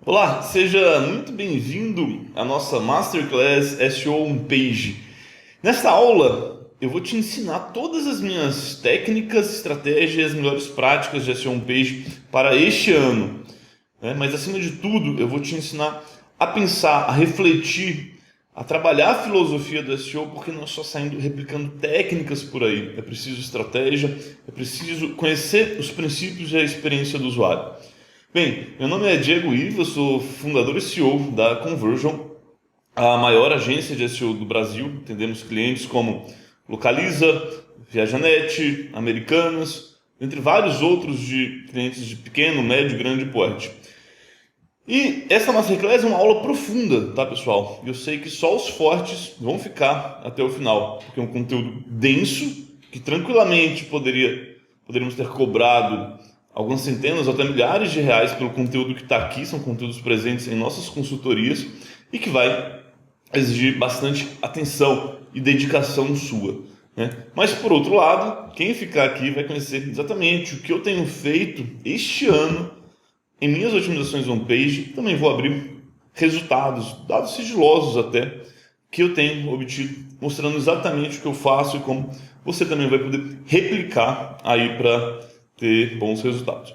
Olá, seja muito bem-vindo à nossa Masterclass SEO Homepage. Nesta aula, eu vou te ensinar todas as minhas técnicas, estratégias, melhores práticas de SEO Homepage para este ano, né? Mas acima de tudo, eu vou te ensinar a pensar, a refletir, a trabalhar a filosofia do SEO, porque não é só saindo replicando técnicas por aí. É preciso estratégia, é preciso conhecer os princípios e a experiência do usuário. Bem, meu nome é Diego Ivo, eu sou fundador e CEO da Conversion, a maior agência de SEO do Brasil. Atendemos clientes como Localiza, Viajanet, Americanas, entre vários outros de clientes de pequeno, médio e grande porte. E essa Masterclass é uma aula profunda, tá, pessoal? Eu sei que só os fortes vão ficar até o final, porque é um conteúdo denso que tranquilamente poderíamos ter cobrado algumas centenas ou até milhares de reais pelo conteúdo que está aqui. São conteúdos presentes em nossas consultorias e que vai exigir bastante atenção e dedicação sua, né? Mas por outro lado, quem ficar aqui vai conhecer exatamente o que eu tenho feito este ano em minhas otimizações on-page. Também vou abrir resultados, dados sigilosos até, que eu tenho obtido, mostrando exatamente o que eu faço e como você também vai poder replicar aí para ter bons resultados.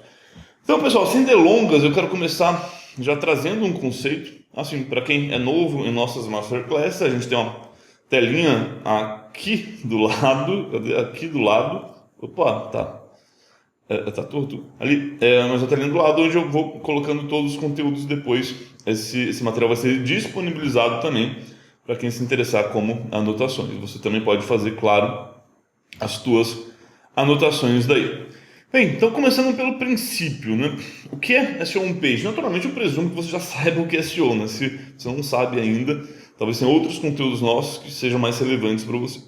Então, pessoal, sem delongas, eu quero começar já trazendo um conceito, assim, para quem é novo em nossas Masterclass. A gente tem uma telinha aqui do lado, cadê? Aqui do lado, opa, tá torto. Ali, mas eu estou ali do lado onde eu vou colocando todos os conteúdos depois. Esse material vai ser disponibilizado também para quem se interessar como anotações. Você também pode fazer, claro, as tuas anotações daí. Bem, então começando pelo princípio, né? O que é SEO Homepage? Naturalmente eu presumo que você já saiba o que é SEO, né? Se você não sabe ainda, talvez tenha outros conteúdos nossos que sejam mais relevantes para você.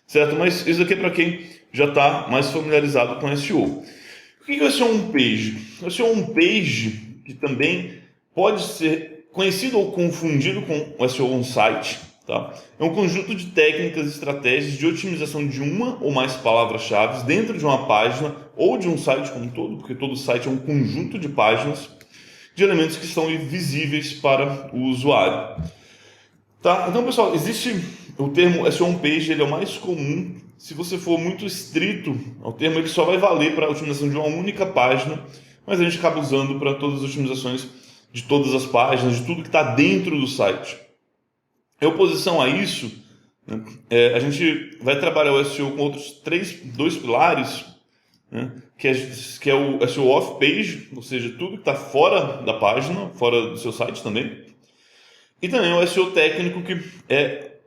Certo? Mas isso aqui é para quem já está mais familiarizado com SEO. O que é o SEO Homepage? O SEO Homepage, que também pode ser conhecido ou confundido com o SEO On-Site, tá? É um conjunto de técnicas e estratégias de otimização de uma ou mais palavras-chave dentro de uma página ou de um site como um todo, porque todo site é um conjunto de páginas de elementos que são visíveis para o usuário. Tá? Então, pessoal, existe o termo SEO Homepage, ele é o mais comum. Se você for muito estrito ao termo, ele só vai valer para a otimização de uma única página, mas a gente acaba usando para todas as otimizações de todas as páginas, de tudo que está dentro do site. Em oposição a isso, né, a gente vai trabalhar o SEO com dois pilares, né, que é o SEO off-page, ou seja, tudo que está fora da página, fora do seu site também. E também o SEO técnico, que é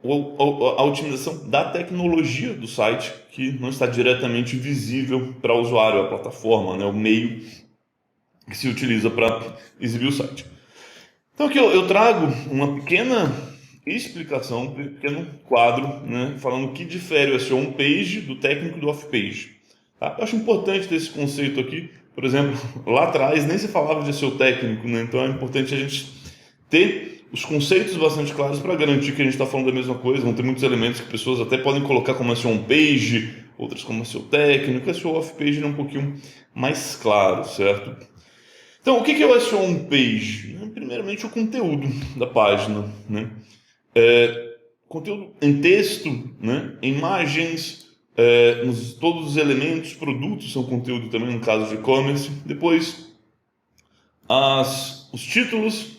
a otimização da tecnologia do site, que não está diretamente visível para o usuário, a plataforma, né, o meio que se utiliza para exibir o site. Então aqui eu trago uma pequena explicação, um pequeno quadro, né, falando o que difere o SEO on-page do técnico do off-page. Tá? Eu acho importante ter esse conceito aqui. Por exemplo, lá atrás nem se falava de SEO técnico, né? Então é importante a gente ter os conceitos bastante claros para garantir que a gente está falando da mesma coisa. Vão ter muitos elementos que pessoas até podem colocar como SEO on-page, outras como SEO técnico. SEO off-page é um pouquinho mais claro, certo? Então, o que é o SEO on-page? Primeiramente, o conteúdo da página, né? Conteúdo em texto, né? Imagens, todos os elementos, produtos são conteúdo também no caso de e-commerce. Depois, os títulos,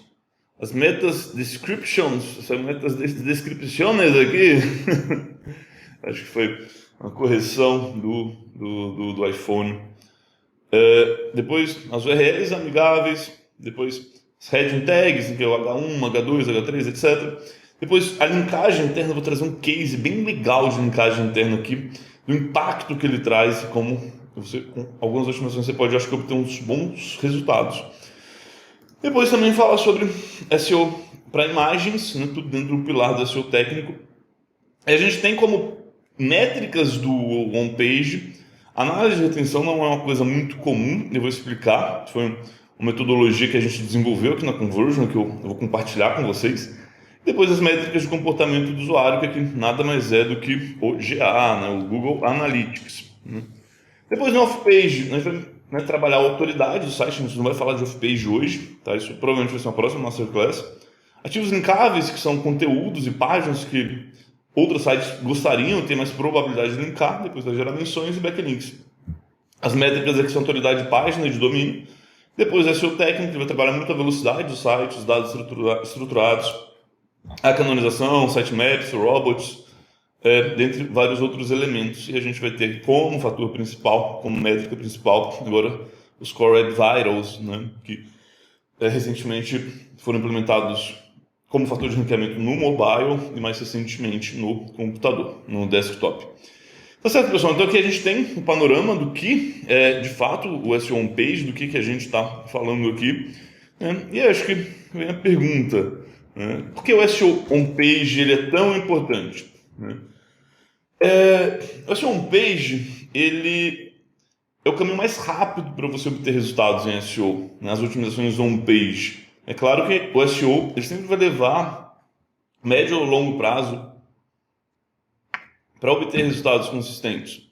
as metas descriptions, essas metas descripciones aqui, acho que foi uma correção do iPhone. Depois as URLs amigáveis, depois as heading tags, que é o H1, H2, H3, etc. Depois a linkagem interna, vou trazer um case bem legal de linkagem interna aqui, do impacto que ele traz, como você, com algumas otimizações você pode, acho que, obter uns bons resultados. Depois também falar sobre SEO para imagens, né, tudo dentro do pilar do SEO técnico. E a gente tem como métricas do homepage. Análise de retenção não é uma coisa muito comum, eu vou explicar. Foi uma metodologia que a gente desenvolveu aqui na Conversion, que eu vou compartilhar com vocês. Depois as métricas de comportamento do usuário, que aqui nada mais é do que o GA, né, o Google Analytics, né? Depois no off-page, nós vamos né, trabalhar a autoridade do site. A gente não vai falar de off-page hoje, tá? Isso provavelmente vai ser uma próxima masterclass. Ativos linkáveis, que são conteúdos e páginas que outros sites gostariam de ter mais probabilidade de linkar, depois vai gerar menções e backlinks. As métricas aqui são autoridade de página e de domínio. Depois SEO técnico, que vai trabalhar muito a velocidade do site, os dados estruturados, a canonização, sitemaps, robots, dentre vários outros elementos. E a gente vai ter como fator principal, como métrica principal, agora os Core Web Vitals, né, que recentemente foram implementados como fator de ranqueamento no mobile e mais recentemente no computador, no desktop. Tá certo, pessoal? Então aqui a gente tem um panorama do que é de fato o SEO on-page, do que a gente está falando aqui. Né? E acho que vem a pergunta, né? Por que o SEO on-page ele é tão importante? Né? O SEO on-page ele é o caminho mais rápido para você obter resultados em SEO, nas otimizações on-page. É claro que o SEO ele sempre vai levar médio ou longo prazo para obter resultados consistentes,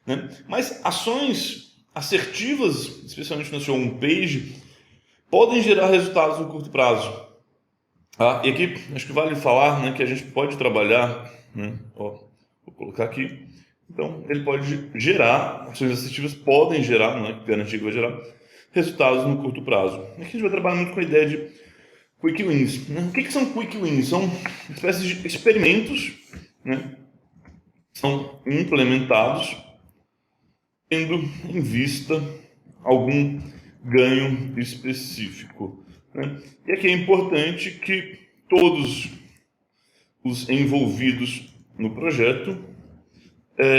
né? Mas ações assertivas, especialmente no seu homepage, podem gerar resultados no curto prazo. E aqui acho que vale falar, né, que a gente pode trabalhar, né, vou colocar aqui. Então, ele pode gerar, ações assertivas podem gerar, não é garantir que vai gerar, resultados no curto prazo. Aqui a gente vai trabalhar muito com a ideia de quick wins. Né? O que são quick wins? São espécies de experimentos, né, são implementados tendo em vista algum ganho específico, né? E aqui é importante que todos os envolvidos no projeto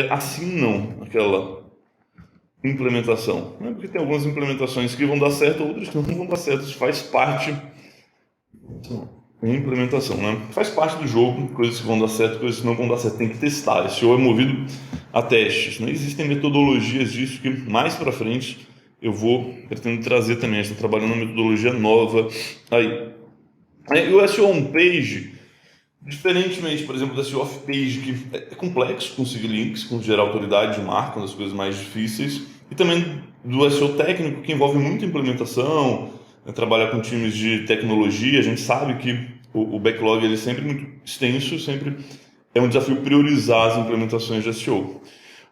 assinam aquela implementação, né? Porque tem algumas implementações que vão dar certo, outras que não vão dar certo. Isso faz parte implementação, né? Faz parte do jogo, coisas que vão dar certo, coisas que não vão dar certo, tem que testar. Esse SEO é movido a testes, né? Existem metodologias disso que mais para frente eu pretendo trazer também. Estou trabalhando uma metodologia nova aí. E o SEO on-page, diferentemente, por exemplo, da SEO off-page, que é complexo conseguir links, com gerar autoridade de marca, uma das coisas mais difíceis, e também do SEO técnico, que envolve muita implementação, trabalhar com times de tecnologia. A gente sabe que o backlog ele é sempre muito extenso, sempre é um desafio priorizar as implementações de SEO.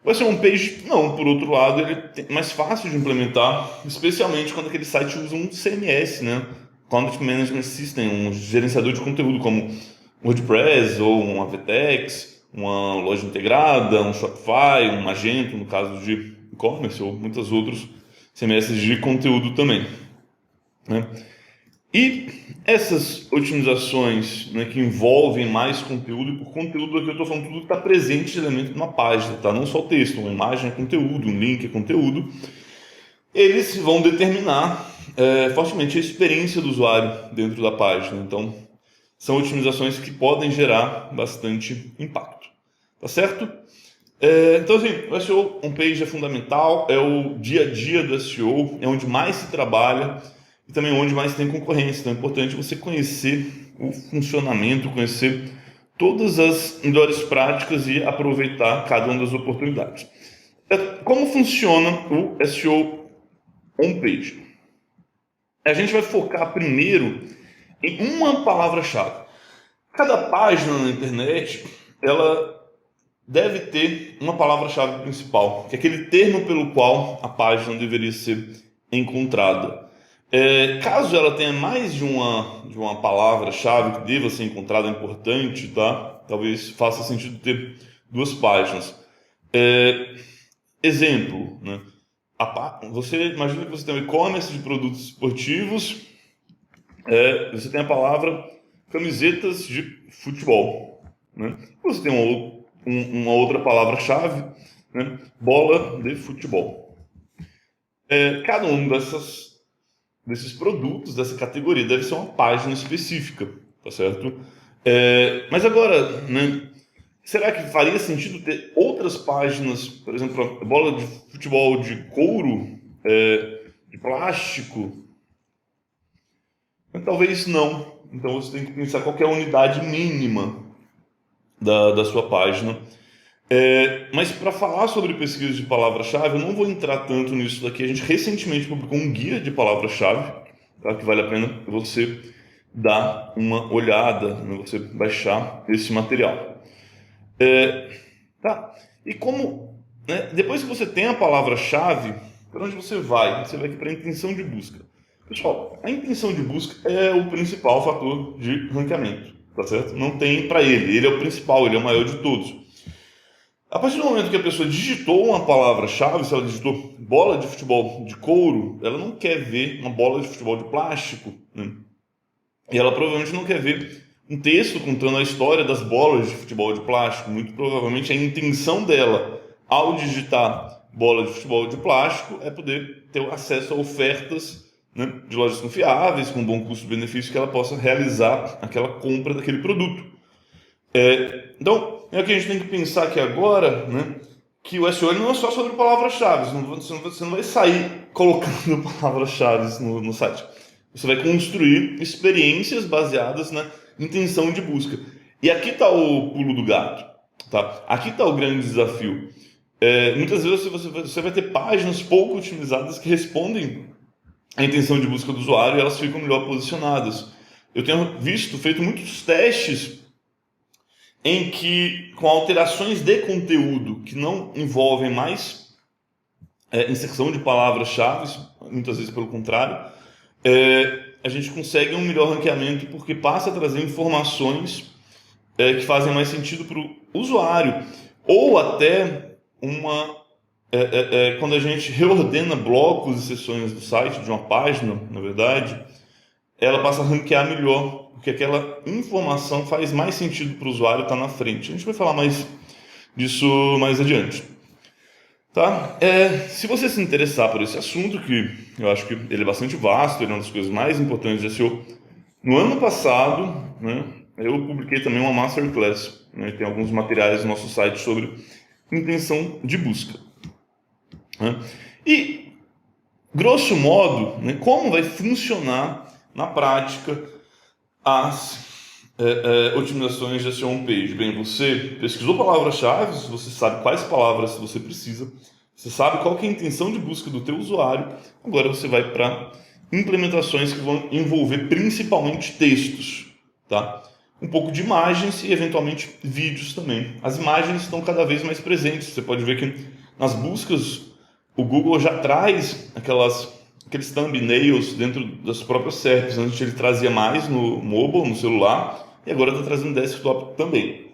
O SEO on-page, não, por outro lado, ele é mais fácil de implementar, especialmente quando aquele site usa um CMS, né? Content Management System, um gerenciador de conteúdo como WordPress ou um Avtex, uma loja integrada, um Shopify, um Magento, no caso de e-commerce, ou muitos outros CMS de conteúdo também, né? E essas otimizações, né, que envolvem mais conteúdo, e por conteúdo aqui eu estou falando tudo que está presente de elemento numa página, tá? Não só o texto, uma imagem é conteúdo, um link é conteúdo. Eles vão determinar fortemente a experiência do usuário dentro da página. Então, são otimizações que podem gerar bastante impacto, tá certo? Então, assim, o SEO on-page é fundamental, é o dia a dia do SEO, é onde mais se trabalha e também onde mais tem concorrência. Então é importante você conhecer o funcionamento, conhecer todas as melhores práticas e aproveitar cada uma das oportunidades. Como funciona o SEO on-page? A gente vai focar primeiro em uma palavra-chave. Cada página na internet, ela deve ter uma palavra-chave principal, que é aquele termo pelo qual a página deveria ser encontrada. Caso ela tenha mais de uma palavra-chave que deva ser encontrada, importante, tá? Talvez faça sentido ter duas páginas. Exemplo, né? Você imagina que você tem um e-commerce de produtos esportivos, você tem a palavra camisetas de futebol, né? Você tem uma outra palavra-chave, né? Bola de futebol. Cada um desses produtos, dessa categoria, deve ser uma página específica, tá certo? Mas agora, né, será que faria sentido ter outras páginas, por exemplo, a bola de futebol de couro, de plástico? Talvez não. Então você tem que pensar qual que é a unidade mínima da sua página Mas para falar sobre pesquisa de palavra-chave, eu não vou entrar tanto nisso daqui. A gente recentemente publicou um guia de palavra-chave, tá? Que vale a pena você dar uma olhada, né? Você baixar esse material. Tá? E como, né, depois que você tem a palavra-chave, para onde você vai? Você vai aqui para a intenção de busca. Pessoal, a intenção de busca é o principal fator de ranqueamento, tá certo? Não tem para ele é o principal, ele é o maior de todos. A partir do momento que a pessoa digitou uma palavra-chave, se ela digitou bola de futebol de couro, ela não quer ver uma bola de futebol de plástico, né? E ela provavelmente não quer ver um texto contando a história das bolas de futebol de plástico. Muito provavelmente a intenção dela, ao digitar bola de futebol de plástico, é poder ter acesso a ofertas, né, de lojas confiáveis, com bom custo-benefício, que ela possa realizar aquela compra daquele produto. Então, é o que a gente tem que pensar aqui agora, né? Que o SEO não é só sobre palavras-chave. Você não vai sair colocando palavras-chave no site. Você vai construir experiências baseadas na intenção de busca. E aqui está o pulo do gato. Tá? Aqui está o grande desafio. Muitas vezes você vai ter páginas pouco otimizadas que respondem à intenção de busca do usuário e elas ficam melhor posicionadas. Eu tenho feito muitos testes em que, com alterações de conteúdo que não envolvem mais inserção de palavras-chave, muitas vezes pelo contrário, a gente consegue um melhor ranqueamento porque passa a trazer informações que fazem mais sentido para o usuário, ou até quando a gente reordena blocos e seções do site, de uma página, na verdade, ela passa a ranquear melhor, porque aquela informação faz mais sentido para o usuário estar na frente. A gente vai falar mais disso mais adiante. Tá? Se você se interessar por esse assunto, que eu acho que ele é bastante vasto, ele é uma das coisas mais importantes de SEO, no ano passado, né, eu publiquei também uma masterclass, né, tem alguns materiais no nosso site sobre intenção de busca. Né? E, grosso modo, né, como vai funcionar na prática as otimizações de SEO homepage? Bem, você pesquisou palavras-chave, você sabe quais palavras você precisa, você sabe qual que é a intenção de busca do teu usuário, agora você vai para implementações que vão envolver principalmente textos, tá? Um pouco de imagens e eventualmente vídeos também. As imagens estão cada vez mais presentes, você pode ver que nas buscas o Google já traz aqueles thumbnails dentro das próprias SERPs. Antes ele trazia mais no mobile, no celular, e agora está trazendo desktop também.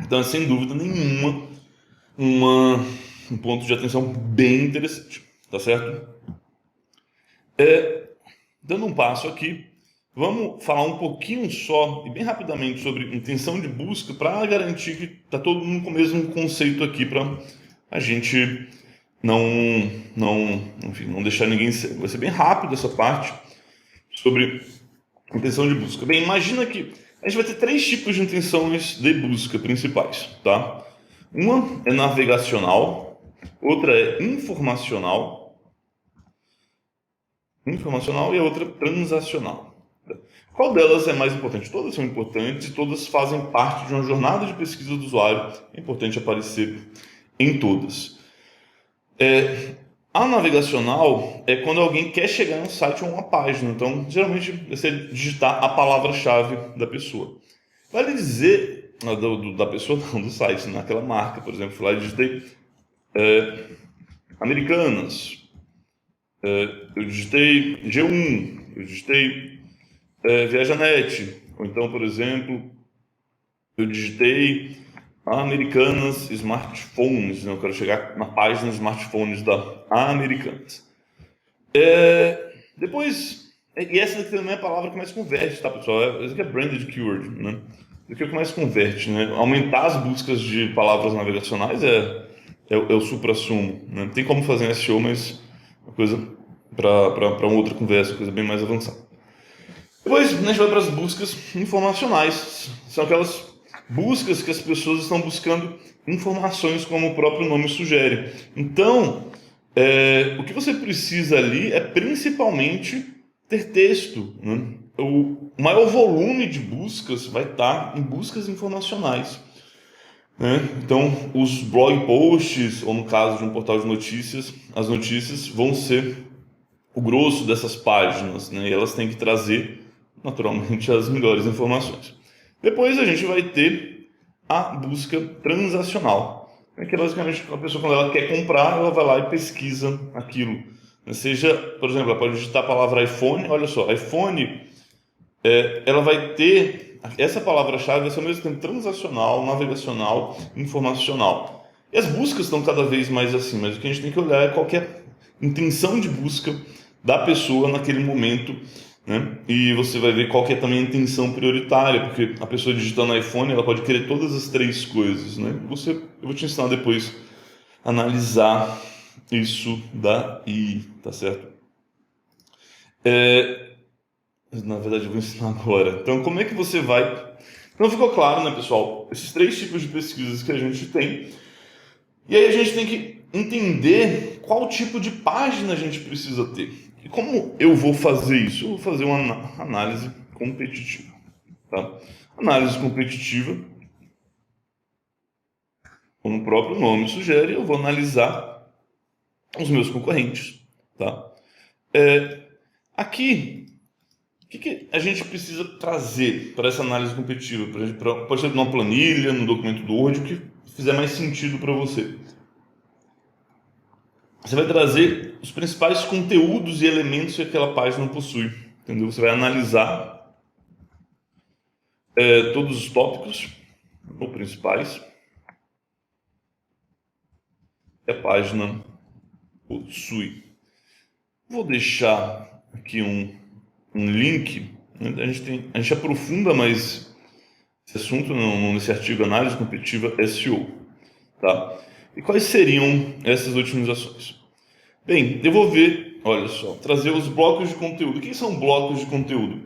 Então é sem dúvida nenhuma um ponto de atenção bem interessante, tá certo? Dando um passo aqui, vamos falar um pouquinho só e bem rapidamente sobre intenção de busca para garantir que está todo mundo com o mesmo conceito aqui para a gente não deixar ninguém cego. Vai ser bem rápido essa parte sobre intenção de busca. Bem, imagina que a gente vai ter três tipos de intenções de busca principais, tá? Uma é navegacional, outra é informacional e a outra transacional. Qual delas é mais importante? Todas são importantes e todas fazem parte de uma jornada de pesquisa do usuário. É importante aparecer em todas. A navegacional é quando alguém quer chegar em um site ou uma página. Então, geralmente, você digitar a palavra-chave da pessoa. Vale dizer, da pessoa não, do site, naquela marca, por exemplo, fui lá e digitei Americanas, eu digitei G1, eu digitei Viajanet, ou então, por exemplo, eu digitei Americanas Smartphones, né? Eu quero chegar na página smartphones da Americanas. Depois, e essa daqui também é a palavra que mais converte, tá, pessoal? Essa aqui é branded keyword, né? Isso aqui é o que mais converte, né? Aumentar as buscas de palavras navegacionais é o supra-sumo, né? Não tem como fazer SEO, mas é uma coisa para uma outra conversa, coisa bem mais avançada. Depois a gente vai para as buscas informacionais. São aquelas buscas que as pessoas estão buscando informações, como o próprio nome sugere. Então, o que você precisa ali é principalmente ter texto, né? O maior volume de buscas vai estar em buscas informacionais. né? Então, os blog posts, ou no caso de um portal de notícias, as notícias vão ser o grosso dessas páginas, né? E elas têm que trazer, naturalmente, as melhores informações. Depois a gente vai ter a busca transacional, que é basicamente a pessoa, quando ela quer comprar, ela vai lá e pesquisa aquilo. Seja, por exemplo, ela pode digitar a palavra iPhone, olha só, iPhone, ela vai ter, essa palavra-chave vai ser ao mesmo tempo transacional, navegacional, informacional. E as buscas estão cada vez mais assim, mas o que a gente tem que olhar é qual que é a intenção de busca da pessoa naquele momento, né? E você vai ver qual que é também a intenção prioritária, porque a pessoa digitando iPhone, ela pode querer todas as três coisas, né? Eu vou te ensinar depois a analisar isso daí, tá certo? Na verdade, eu vou ensinar agora. Então, como é que você vai... Então, ficou claro, né, pessoal? Esses três tipos de pesquisas que a gente tem. E aí a gente tem que entender qual tipo de página a gente precisa ter. E como eu vou fazer isso? Eu vou fazer uma análise competitiva. Tá? Análise competitiva, como o próprio nome sugere, eu vou analisar os meus concorrentes. Tá? Aqui, o que a gente precisa trazer para essa análise competitiva? Pode ser numa planilha, no documento do Word, o que fizer mais sentido para você. Você vai trazer os principais conteúdos e elementos que aquela página possui. Entendeu? Você vai analisar todos os tópicos, ou principais, que a página possui. Vou deixar aqui um link. Né? A gente aprofunda mais esse assunto nesse artigo Análise Competitiva SEO. Tá? E quais seriam essas otimizações? Bem, eu vou ver, olha só, trazer os blocos de conteúdo. O que são blocos de conteúdo?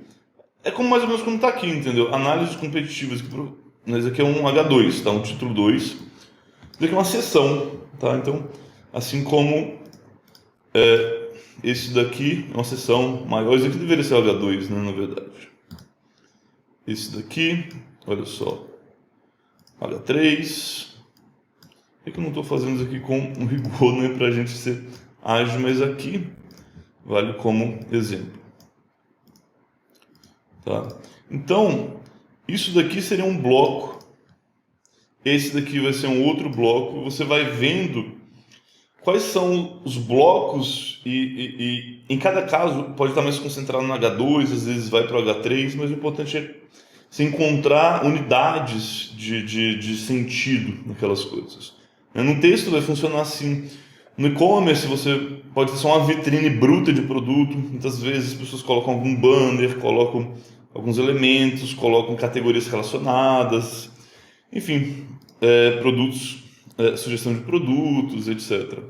É como mais ou menos como está aqui, entendeu? Análises competitivas. Esse aqui é um H2, tá? Um título 2. Isso aqui é uma seção, tá? Então, assim como esse daqui é uma seção maior. Esse aqui deveria ser o H2, né? Na verdade. Esse daqui, olha só, H3. Por que eu não estou fazendo isso aqui com um rigor, né? Para a gente ser ágil, mas aqui vale como exemplo. Tá? Então, isso daqui seria um bloco. Esse daqui vai ser um outro bloco. Você vai vendo quais são os blocos e em cada caso pode estar mais concentrado no H2, às vezes vai para o H3, mas o importante é se encontrar unidades de sentido naquelas coisas. No texto vai funcionar assim. No e-commerce você pode ter só uma vitrine bruta de produto. Muitas vezes as pessoas colocam algum banner, colocam alguns elementos, colocam categorias relacionadas, enfim, produtos, sugestão de produtos, etc.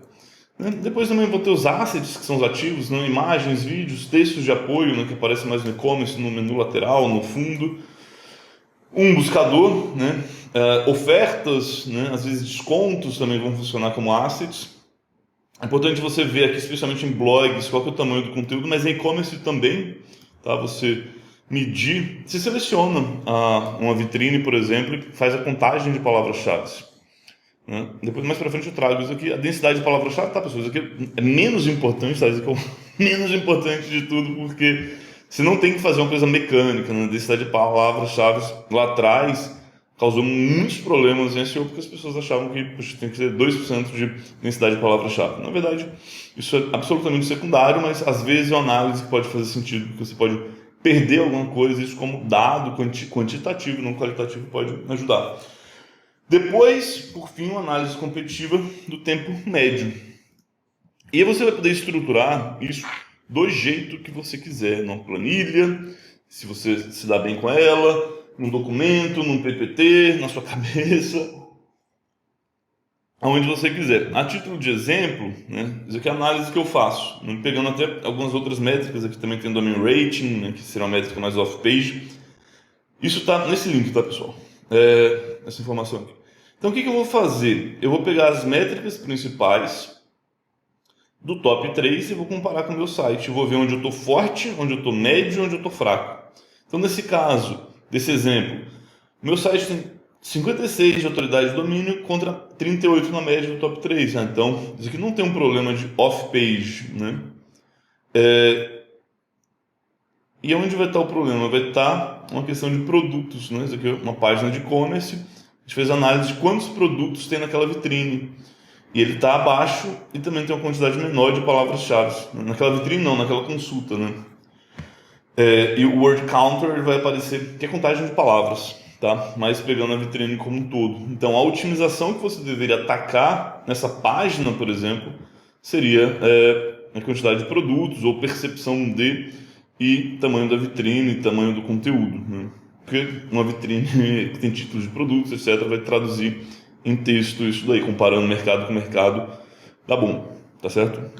Depois também vou ter os assets, que são os ativos, né? Imagens, vídeos, textos de apoio, né? Que aparecem mais no e-commerce, no menu lateral, no fundo. Um buscador, né? Ofertas, né? Às vezes descontos também vão funcionar como assets. É importante você ver aqui, especialmente em blogs, qual que é o tamanho do conteúdo, mas em e-commerce também, tá? Você medir, você seleciona uma vitrine, por exemplo, e faz a contagem de palavras-chave. Né? Depois, mais para frente, eu trago isso aqui. A densidade de palavras-chave, tá, pessoal? Isso aqui é menos importante, tá? Isso aqui é o menos importante de tudo, porque você não tem que fazer uma coisa mecânica, né? A densidade de palavras-chave lá atrás causou muitos problemas em SEO, porque as pessoas achavam que tem que ter 2% de densidade de palavra-chave. Na verdade, isso é absolutamente secundário, mas às vezes é uma análise que pode fazer sentido, porque você pode perder alguma coisa, isso como dado quantitativo, não qualitativo, pode ajudar. Depois, por fim, uma análise competitiva do tempo médio. E aí você vai poder estruturar isso do jeito que você quiser, numa planilha, se você se dá bem com ela, num documento, num PPT, na sua cabeça, aonde você quiser. A título de exemplo, né, isso aqui é a análise que eu faço, pegando até algumas outras métricas, aqui também tem o domain rating, né, que será uma métrica mais off-page. Isso está nesse link, tá, pessoal? Essa informação aqui. Então, o que eu vou fazer? Eu vou pegar as métricas principais do top 3 e vou comparar com o meu site. Eu vou ver onde eu estou forte, onde eu estou médio e onde eu estou fraco. Então, nesse caso, desse exemplo, meu site tem 56 de autoridade de domínio contra 38 na média do top 3. Né? Então, isso aqui não tem um problema de off-page. Né? E onde vai estar o problema? Vai estar uma questão de produtos. Né? Isso aqui é uma página de e-commerce. A gente fez análise de quantos produtos tem naquela vitrine. E ele está abaixo e também tem uma quantidade menor de palavras-chave. Naquela vitrine não, naquela consulta. Né? E o word counter vai aparecer, que é contagem de palavras, tá? Mas pegando a vitrine como um todo. Então a otimização que você deveria atacar nessa página, por exemplo, seria a quantidade de produtos ou percepção de e tamanho da vitrine, tamanho do conteúdo. Né? Porque uma vitrine que tem títulos de produtos, etc., vai traduzir em texto isso daí, comparando mercado com mercado, dá bom, tá certo?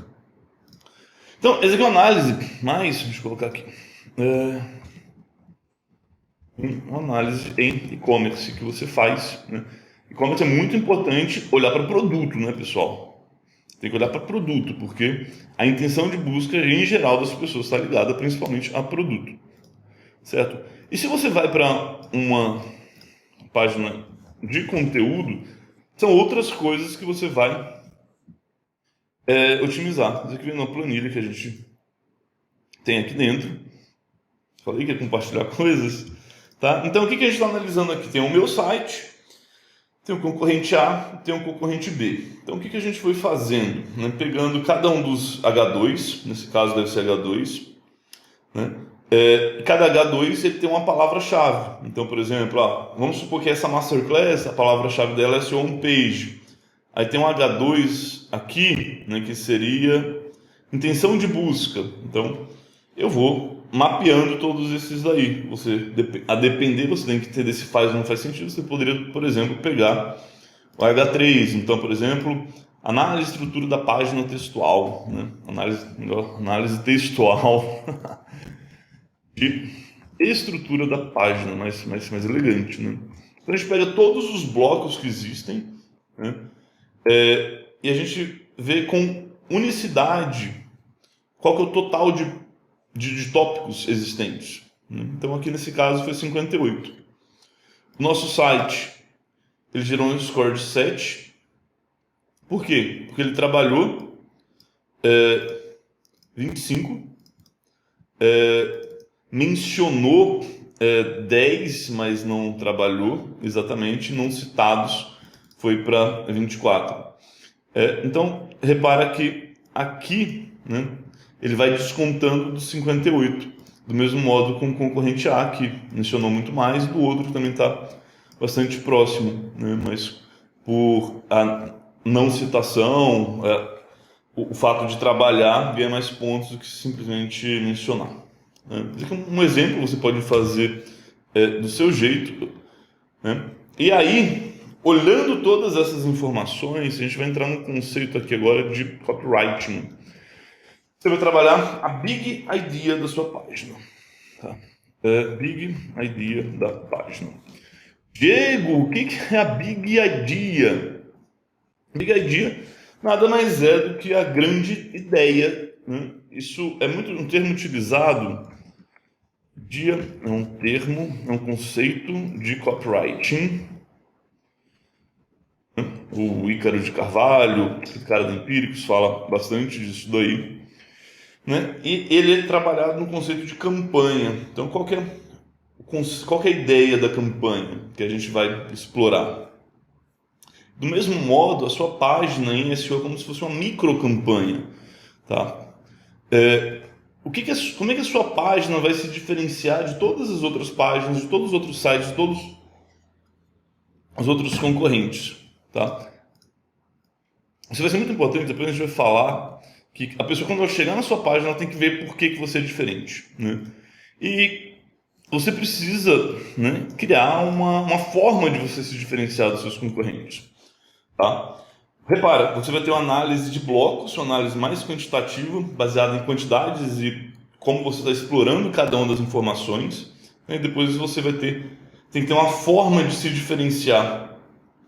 Então, essa aqui é uma análise, mas, deixa eu colocar aqui, uma análise em e-commerce que você faz. Né? E-commerce é muito importante olhar para o produto, né, pessoal? Tem que olhar para produto, porque a intenção de busca, em geral, das pessoas está ligada principalmente a produto, certo? E se você vai para uma página de conteúdo, são outras coisas que você vai otimizar. Isso aqui vem numa planilha que a gente tem aqui dentro. Falei que ia compartilhar coisas, tá? Então, o que a gente está analisando aqui? Tem o meu site, tem o concorrente A, tem o concorrente B. Então, o que a gente foi fazendo? Né? Pegando cada um dos H2, nesse caso deve ser H2, né? Cada H2 ele tem uma palavra-chave. Então, por exemplo, vamos supor que essa Masterclass, a palavra-chave dela é seu homepage. Aí tem um H2 aqui, né, que seria intenção de busca. Então, eu vou mapeando todos esses daí. A depender, você tem que entender se faz ou não faz sentido. Você poderia, por exemplo, pegar o H3. Então, por exemplo, análise de estrutura da página textual. Né? Análise textual de estrutura da página, mais elegante. Né? Então, a gente pega todos os blocos que existem, né? E a gente vê com unicidade qual que é o total de tópicos existentes. Então aqui nesse caso foi 58. O nosso site, ele gerou um score de 7. Por quê? Porque ele trabalhou 25, mencionou 10, mas não trabalhou exatamente, não citados foi para 24. Então, repara que aqui, né, ele vai descontando dos 58, do mesmo modo com o concorrente A, que mencionou muito mais, do outro que também está bastante próximo, né, mas por a não citação, o fato de trabalhar ganha mais pontos do que simplesmente mencionar. Né. Um exemplo você pode fazer do seu jeito, né? E aí, olhando todas essas informações, a gente vai entrar no conceito aqui agora de copywriting. Você vai trabalhar a big idea da sua página. Tá? Big idea da página. Diego, o que é a big idea? Big idea nada mais é do que a grande ideia. Né? Isso é muito um termo utilizado. Dia é um termo, é um conceito de copywriting. O Ícaro de Carvalho, o cara do Empíricos, fala bastante disso daí. Né? E ele é trabalhado no conceito de campanha. Então, qual que é a ideia da campanha que a gente vai explorar? Do mesmo modo, a sua página em SEO é como se fosse uma microcampanha. Tá? Como é que a sua página vai se diferenciar de todas as outras páginas, de todos os outros sites, de todos os outros concorrentes? Tá? Isso vai ser muito importante, depois a gente vai falar que a pessoa, quando ela chegar na sua página, ela tem que ver por que você é diferente. Né? E você precisa, né, criar uma forma de você se diferenciar dos seus concorrentes. Tá? Repara, você vai ter uma análise de blocos, uma análise mais quantitativa, baseada em quantidades e como você está explorando cada uma das informações. Né? E depois você tem que ter uma forma de se diferenciar.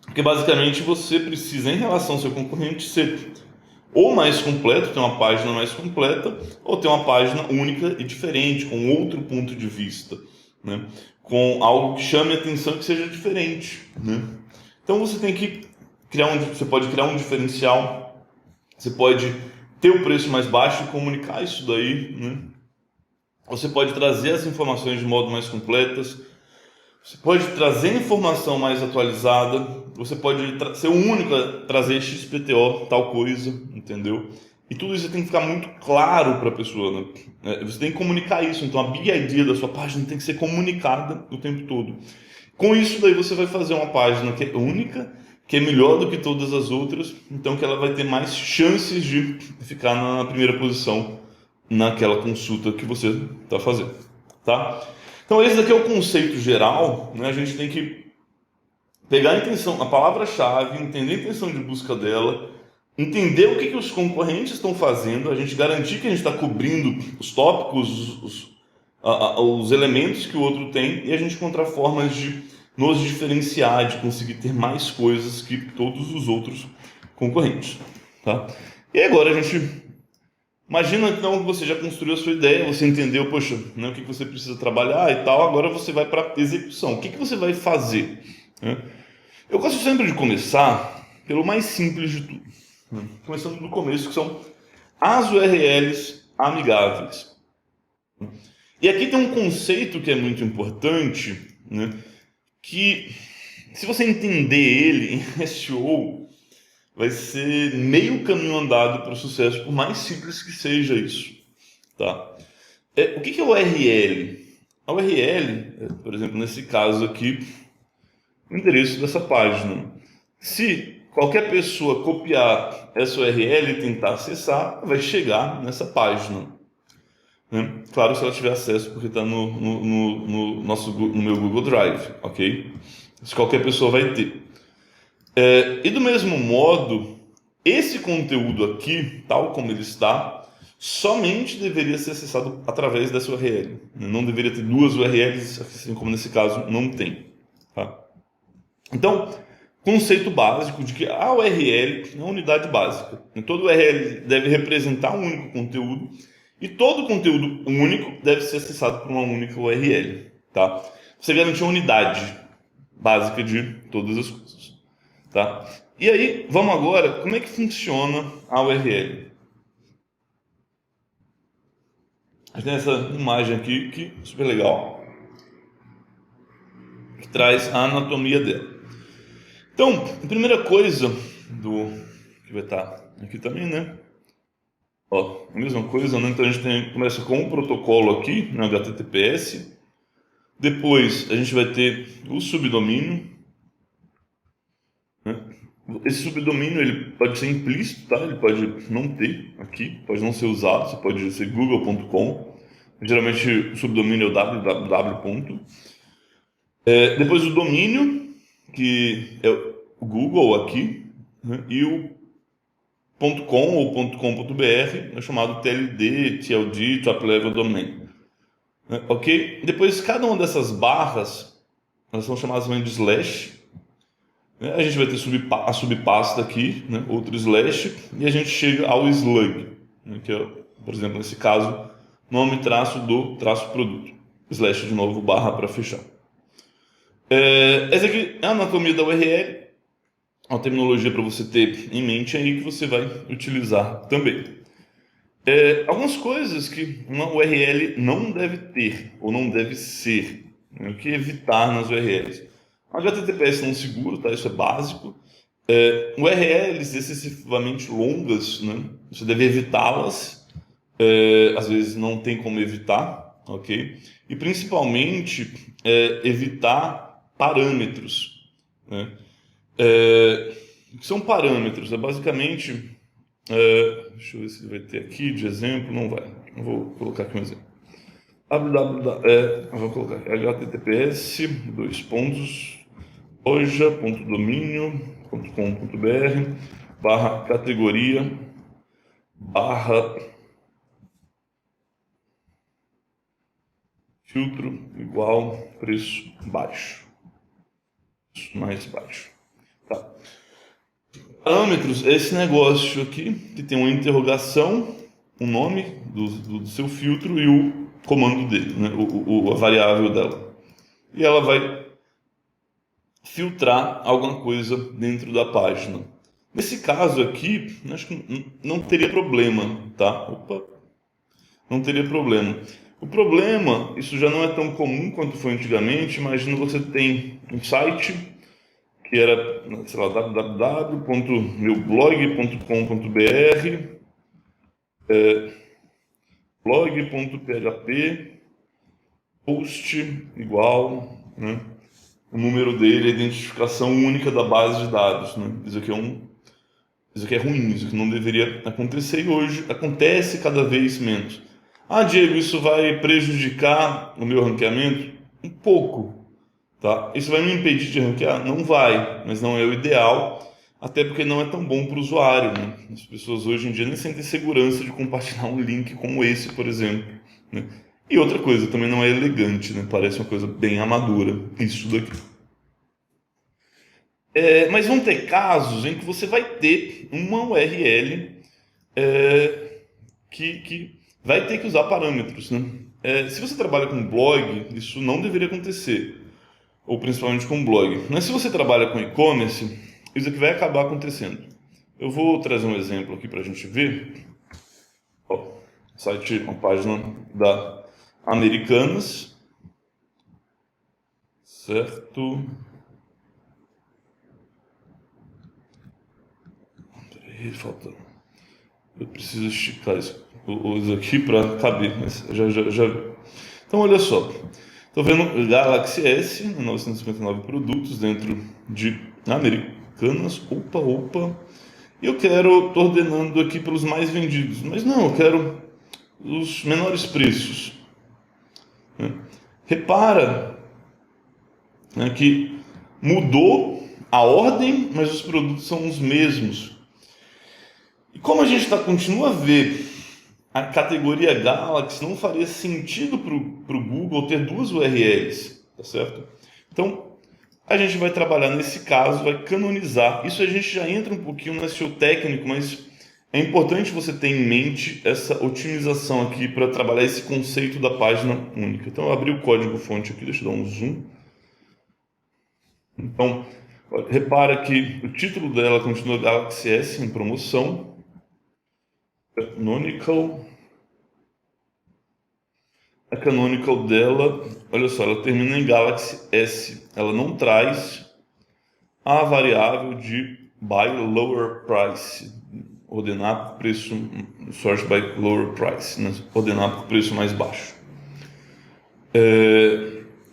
Porque basicamente você precisa, em relação ao seu concorrente, ser ou mais completo, ter uma página mais completa, ou ter uma página única e diferente, com outro ponto de vista. Né? com algo que chame a atenção, que seja diferente, né? Então você tem que você pode criar um diferencial, você pode ter o preço mais baixo e comunicar isso daí, né? Você pode trazer as informações de modo mais completas, você pode trazer informação mais atualizada, você pode ser o único a trazer XPTO, tal coisa, entendeu? E tudo isso tem que ficar muito claro para a pessoa, né? Você tem que comunicar isso, então a Big Idea da sua página tem que ser comunicada o tempo todo. Com isso daí você vai fazer uma página que é única, que é melhor do que todas as outras, então que ela vai ter mais chances de ficar na primeira posição naquela consulta que você está fazendo, tá? Então esse daqui é o conceito geral, né? A gente tem que pegar a intenção, a palavra-chave, entender a intenção de busca dela, entender o que os concorrentes estão fazendo, a gente garantir que a gente está cobrindo os tópicos, os elementos que o outro tem, e a gente encontrar formas de nos diferenciar, de conseguir ter mais coisas que todos os outros concorrentes, tá? E agora a gente imagina então que você já construiu a sua ideia, você entendeu, poxa, né, o que você precisa trabalhar e tal, agora você vai para a execução. O que você vai fazer, né? Eu gosto sempre de começar pelo mais simples de tudo, né? Começando do começo, que são as URLs amigáveis. E aqui tem um conceito que é muito importante, né, que se você entender ele em SEO, vai ser meio caminho andado para o sucesso, por mais simples que seja isso, tá? O que é o URL? A URL, por exemplo, nesse caso aqui, o endereço dessa página. Se qualquer pessoa copiar essa URL e tentar acessar, vai chegar nessa página, né? Claro, se ela tiver acesso, porque está no meu Google Drive, ok? Se qualquer pessoa vai ter. E do mesmo modo, esse conteúdo aqui, tal como ele está, somente deveria ser acessado através dessa URL. Não deveria ter duas URLs, assim como nesse caso não tem, tá? Então, conceito básico de que a URL é uma unidade básica. Todo URL deve representar um único conteúdo e todo conteúdo único deve ser acessado por uma única URL, tá? Você garante uma unidade básica de todas as coisas, tá? E aí, vamos agora, como é que funciona a URL? A gente tem essa imagem aqui, que é super legal, que traz a anatomia dela. Então, a primeira coisa que vai estar aqui também, né? Ó, a mesma coisa, né? Então a gente começa com um protocolo aqui, no HTTPS. Depois a gente vai ter o subdomínio, né? Esse subdomínio ele pode ser implícito, tá? Ele pode não ter aqui, pode não ser usado, você pode ser google.com. Geralmente o subdomínio é o www. Depois o domínio, que é o Google aqui, né? E o .com ou .com.br é chamado TLD, TLD, Top Level Domain, né? Ok? Depois cada uma dessas barras, elas são chamadas de slash, né? A gente vai ter a subpasta aqui, né? Outro slash, e a gente chega ao slug, né? Que é, por exemplo, nesse caso, nome traço do traço produto, slash de novo, barra para fechar. Essa aqui é a anatomia da URL, uma terminologia para você ter em mente aí que você vai utilizar também. Algumas coisas que uma URL não deve ter ou não deve ser, né? O que evitar nas URLs? HTTPS não seguro, tá? Isso é básico. URLs excessivamente longas, né? Você deve evitá-las. Às vezes não tem como evitar, ok? E principalmente evitar parâmetros, né? O que são parâmetros? É basicamente, deixa eu ver se vai ter aqui de exemplo, não vai. Eu vou colocar aqui um exemplo. Eu vou colocar https loja.domínio.com.br/categoria filtro igual preço baixo, mais baixo, tá? Parâmetros é esse negócio aqui que tem uma interrogação, o nome do seu filtro e o comando dele, né? A variável dela. e ela vai filtrar alguma coisa dentro da página. Nesse caso aqui, acho que não teria problema, tá? Opa, não teria problema. O problema, isso já não é tão comum quanto foi antigamente. Imagina você tem um site que era, sei lá, www.meublog.com.br, blog.php, post igual, né? O número dele, a identificação única da base de dados, né? Isso aqui é ruim, isso aqui não deveria acontecer e hoje acontece cada vez menos. Ah, Diego, isso vai prejudicar o meu ranqueamento? Um pouco, tá? Isso vai me impedir de ranquear? Não vai, mas não é o ideal, até porque não é tão bom para o usuário, né? As pessoas hoje em dia nem sentem segurança de compartilhar um link como esse, por exemplo, né? E outra coisa, também não é elegante, né? Parece uma coisa bem amadora, isso daqui. Mas vão ter casos em que você vai ter uma URL que vai ter que usar parâmetros, né? Se você trabalha com blog, isso não deveria acontecer, ou principalmente com blog. Mas se você trabalha com e-commerce, isso aqui vai acabar acontecendo. Eu vou trazer um exemplo aqui para a gente ver. Ó, site, uma página da Americanas, certo? Peraí, falta. Eu preciso esticar isso aqui para caber, mas já. Então, olha só. Estou vendo Galaxy S, 959 produtos dentro de Americanas. Opa, opa. E eu quero, estou ordenando aqui pelos mais vendidos. Mas não, eu quero os menores preços, né? Repara, né, que mudou a ordem, mas os produtos são os mesmos. E como a gente continua a ver a categoria Galaxy, não faria sentido para o Google ter duas URLs, tá certo? Então, a gente vai trabalhar nesse caso, vai canonizar. Isso a gente já entra um pouquinho no SEO técnico, mas é importante você ter em mente essa otimização aqui para trabalhar esse conceito da página única. Então, eu abri o código-fonte aqui, deixa eu dar um zoom. Então, repara que o título dela continua Galaxy S em promoção. Canonical. A canonical dela, olha só, ela termina em Galaxy S. Ela não traz a variável de by lower price, ordenar por preço, sort by lower price, né? Ordenar por preço mais baixo.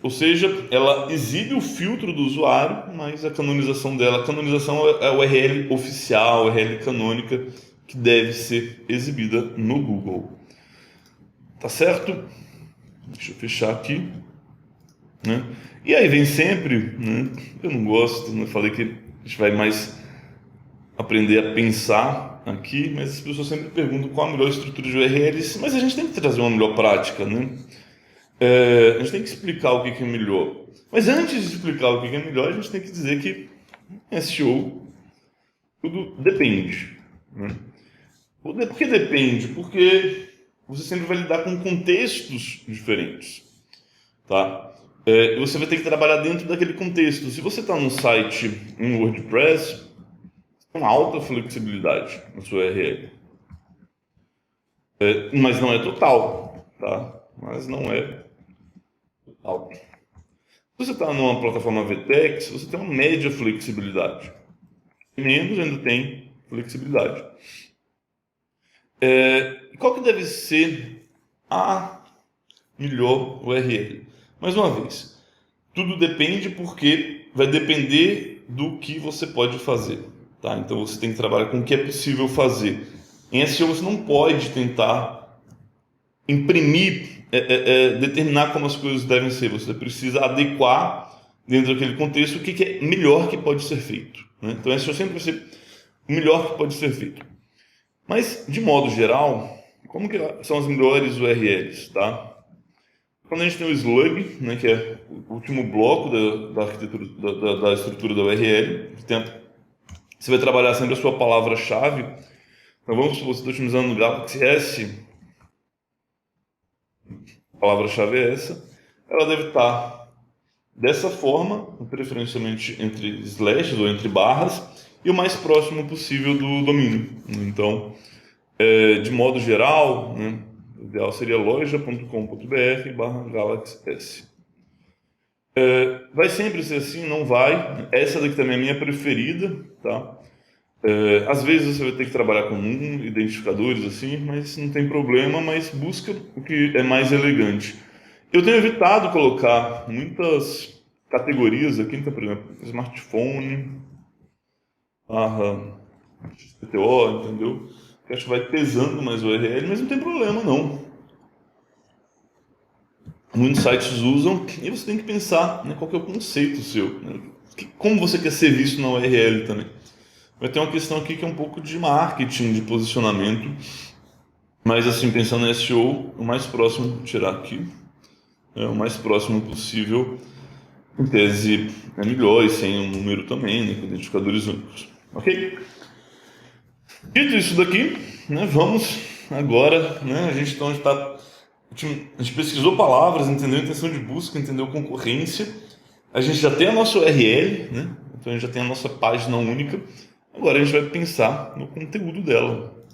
Ou seja, ela exibe o filtro do usuário, mas a canonização dela, a canonização é a URL oficial, a URL canônica que deve ser exibida no Google. Tá certo? Deixa eu fechar aqui, né? E aí vem sempre, né? Eu não gosto, né? Falei que a gente vai mais aprender a pensar aqui, mas as pessoas sempre perguntam qual a melhor estrutura de URLs, mas a gente tem que trazer uma melhor prática, né? A gente tem que explicar o que é melhor. Mas antes de explicar o que é melhor, a gente tem que dizer que SEO tudo depende, né? Por que depende? Porque você sempre vai lidar com contextos diferentes, tá? Você vai ter que trabalhar dentro daquele contexto. Se você está num site em WordPress, tem uma alta flexibilidade na sua URL. Mas não é total, tá? Mas não é total. Se você está numa plataforma VTEX, você tem uma média flexibilidade. Menos ainda tem flexibilidade. Qual que deve ser a melhor URL? Mais uma vez, tudo depende porque vai depender do que você pode fazer, tá? Então você tem que trabalhar com o que é possível fazer. Em SEO você não pode tentar imprimir, determinar como as coisas devem ser. Você precisa adequar dentro daquele contexto o que é melhor que pode ser feito, né? Então SEO sempre vai ser o melhor que pode ser feito. Mas, de modo geral, como que são as melhores URLs, tá? Quando a gente tem o slug, né, que é o último bloco da arquitetura, da estrutura da URL, você vai trabalhar sempre a sua palavra-chave. Então vamos supor que você está utilizando o Galaxy S, a palavra-chave é essa, ela deve estar dessa forma, preferencialmente entre slashes ou entre barras, e o mais próximo possível do domínio. Então, de modo geral, né, o ideal seria loja.com.br/galaxy-s. Vai sempre ser assim? Não vai. Essa daqui também é a minha preferida, tá? Às vezes você vai ter que trabalhar com identificadores assim, mas não tem problema, mas busca o que é mais elegante. Eu tenho evitado colocar muitas categorias aqui, então, por exemplo, smartphone, barra XPTO, entendeu? Que acho que vai pesando mais o URL, mas não tem problema não. Muitos sites usam e você tem que pensar, né, qual que é o conceito seu, né? Como você quer ser visto na URL também. Vai ter uma questão aqui que é um pouco de marketing, de posicionamento, mas assim, pensando em SEO, o mais próximo, vou tirar aqui, o mais próximo possível, em tese é melhor e sem um número também, né, com identificadores únicos. Ok? Dito isso daqui, né, vamos agora, né, a gente pesquisou palavras, entendeu a intenção de busca, entendeu concorrência, a gente já tem a nossa URL, né, então a gente já tem a nossa página única, agora a gente vai pensar no conteúdo dela.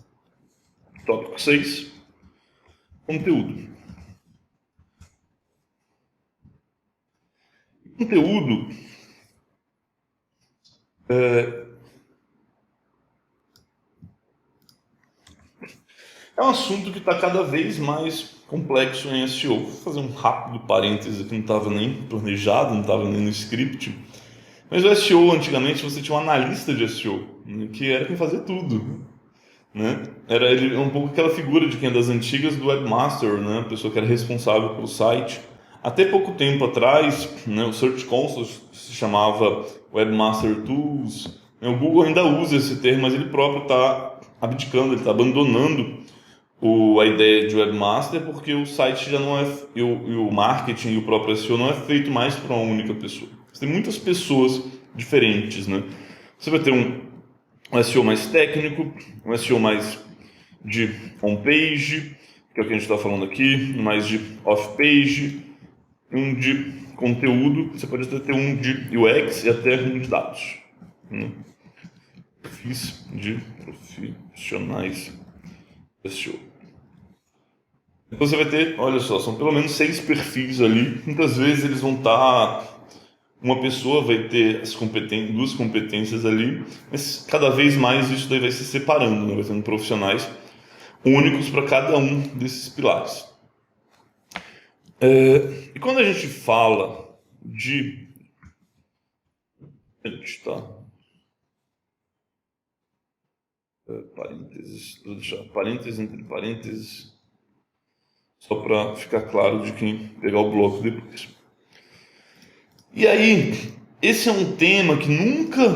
Tópico 6, conteúdo. Conteúdo é um assunto que está cada vez mais complexo em SEO. Vou fazer um rápido parêntese que não estava nem planejado, não estava nem no script. Mas o SEO, antigamente, você tinha um analista de SEO, né, que era quem fazia tudo. Né? Era ele um pouco aquela figura de quem é das antigas do webmaster, né? A pessoa que era responsável pelo site. Até pouco tempo atrás, né, o Search Console se chamava Webmaster Tools. Né? O Google ainda usa esse termo, mas ele próprio está abdicando, ele está abandonando a ideia de webmaster porque o site já não é e o marketing e o próprio SEO não é feito mais por uma única pessoa. Você tem muitas pessoas diferentes, né? Você vai ter um SEO mais técnico, um SEO mais de on-page, que é o que a gente está falando aqui, mais de off-page, um de conteúdo, você pode até ter um de UX e até um de dados. Perfis de profissionais SEO. Depois você vai ter, olha só, são pelo menos 6 perfis ali. Muitas vezes eles vão estar. Uma pessoa vai ter duas competências ali, mas cada vez mais isso daí vai se separando, né? Vai tendo profissionais únicos para cada um desses pilares. E quando a gente fala de. Tá? Parênteses, vou deixar parênteses entre parênteses, só para ficar claro de quem pegar o bloco depois. E aí, esse é um tema que nunca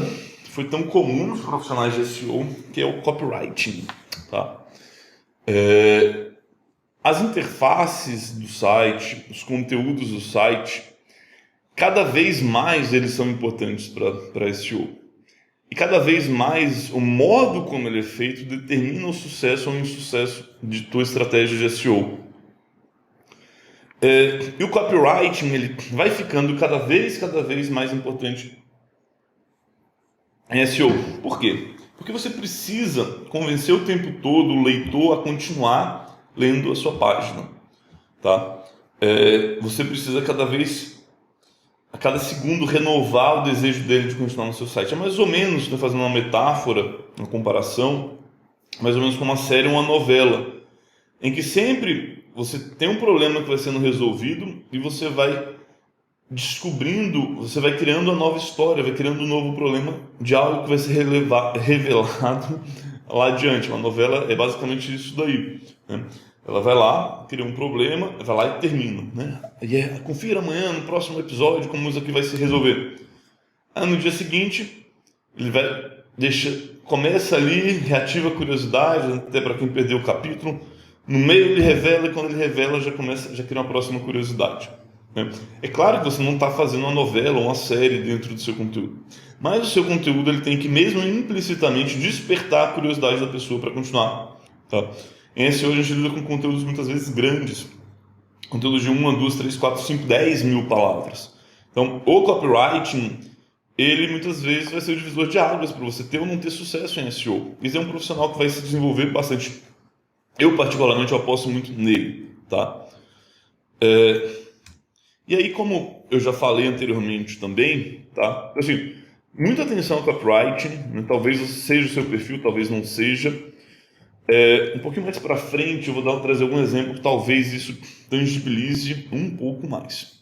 foi tão comum nos profissionais de SEO, que é o copywriting. Tá? As interfaces do site, os conteúdos do site, cada vez mais eles são importantes para SEO. E cada vez mais o modo como ele é feito determina o sucesso ou o insucesso de tua estratégia de SEO. E o copywriting ele vai ficando cada vez mais importante em SEO. Por quê? Porque você precisa convencer o tempo todo o leitor a continuar lendo a sua página. Tá? Você precisa a cada segundo renovar o desejo dele de continuar no seu site. É mais ou menos, fazendo uma metáfora, uma comparação, mais ou menos como uma série ou uma novela, em que sempre você tem um problema que vai sendo resolvido e você vai descobrindo, você vai criando uma nova história, vai criando um novo problema de algo que vai ser revelado lá adiante. Uma novela é basicamente isso daí, né? Ela vai lá, cria um problema, vai lá e termina, né? Confira amanhã, no próximo episódio, como isso aqui vai se resolver. Aí no dia seguinte, ele começa ali, reativa a curiosidade, até para quem perdeu o capítulo. No meio ele revela, e quando ele revela, já cria uma próxima curiosidade. É claro que você não está fazendo uma novela ou uma série dentro do seu conteúdo, mas o seu conteúdo ele tem que, mesmo implicitamente, despertar a curiosidade da pessoa para continuar. Tá? Em SEO a gente lida com conteúdos muitas vezes grandes, conteúdos de 1, 2, 3, 4, 5, 10 mil palavras. Então, o copywriting, ele muitas vezes vai ser o divisor de águas para você ter ou não ter sucesso em SEO. Esse é um profissional que vai se desenvolver bastante. Eu, particularmente, eu aposto muito nele, tá? E aí, como eu já falei anteriormente também, tá? Assim, muita atenção ao copywriting, né? Talvez seja o seu perfil, talvez não seja. Um pouquinho mais para frente, eu vou trazer algum exemplo que talvez isso tangibilize um pouco mais.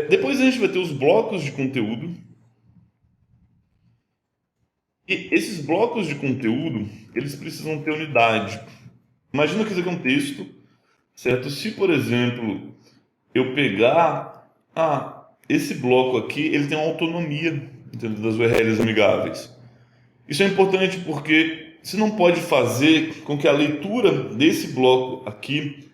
Depois a gente vai ter os blocos de conteúdo. E esses blocos de conteúdo, eles precisam ter unidade. Imagina que isso aqui é um texto, certo? Se, por exemplo, eu pegar, esse bloco aqui, ele tem uma autonomia, entendeu? Das URLs amigáveis. Isso é importante porque você não pode fazer com que a leitura desse bloco aqui,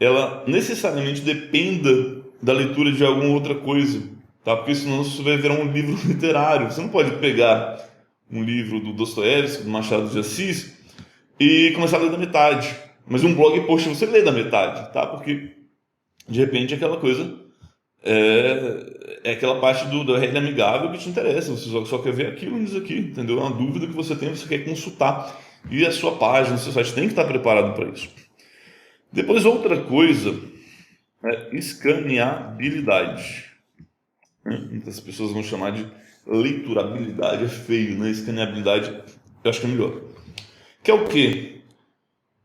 ela necessariamente dependa da leitura de alguma outra coisa, tá? Porque senão isso vai virar um livro literário. Você não pode pegar um livro do Dostoiévski, do Machado de Assis, e começar a ler da metade. Mas um blog post você lê da metade, tá? Porque de repente aquela coisa é aquela parte da rede amigável que te interessa. Você só quer ver aquilo nisso aqui, entendeu? É uma dúvida que você tem, você quer consultar. E a sua página, o seu site tem que estar preparado para isso. Depois, outra coisa é escaneabilidade. Muitas pessoas vão chamar de leiturabilidade, é feio, né? Escaneabilidade, eu acho que é melhor. Que é o quê?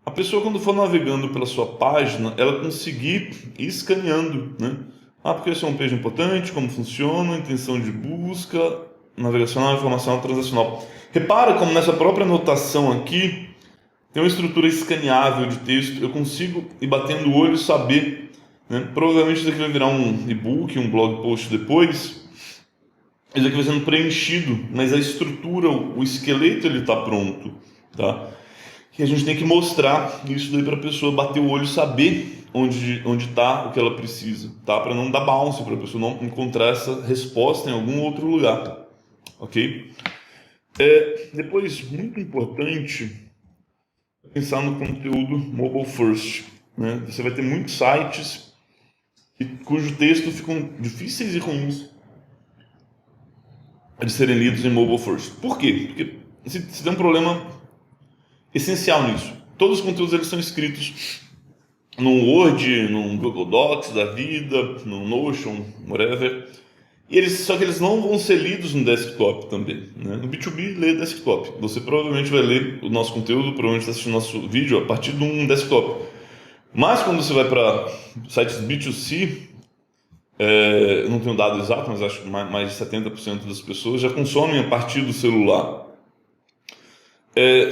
A pessoa, quando for navegando pela sua página, ela conseguir ir escaneando, né? Porque esse é um page importante, como funciona, intenção de busca, navegacional, informação transacional. Repara como nessa própria anotação aqui tem uma estrutura escaneável de texto. Eu consigo ir batendo o olho e saber, né? Provavelmente isso aqui vai virar um e-book, um blog post depois. Isso aqui vai sendo preenchido, mas a estrutura, o esqueleto, ele está pronto, tá? E a gente tem que mostrar isso daí para a pessoa bater o olho e saber onde está o que ela precisa, tá? Para não dar bounce, para a pessoa não encontrar essa resposta em algum outro lugar, ok? Depois, muito importante, pensar no conteúdo mobile first, né? Você vai ter muitos sites cujo texto ficam difíceis e ruins de serem lidos em mobile first. Por quê? Porque se tem um problema essencial nisso. Todos os conteúdos eles são escritos num Word, num Google Docs da vida, num Notion, whatever. Só que eles não vão ser lidos no desktop também, né? No B2B, lê desktop. Você provavelmente vai ler o nosso conteúdo, provavelmente está assistindo o nosso vídeo a partir de um desktop. Mas quando você vai para sites B2C, eu não tenho dado exato, mas acho que mais de 70% das pessoas já consomem a partir do celular.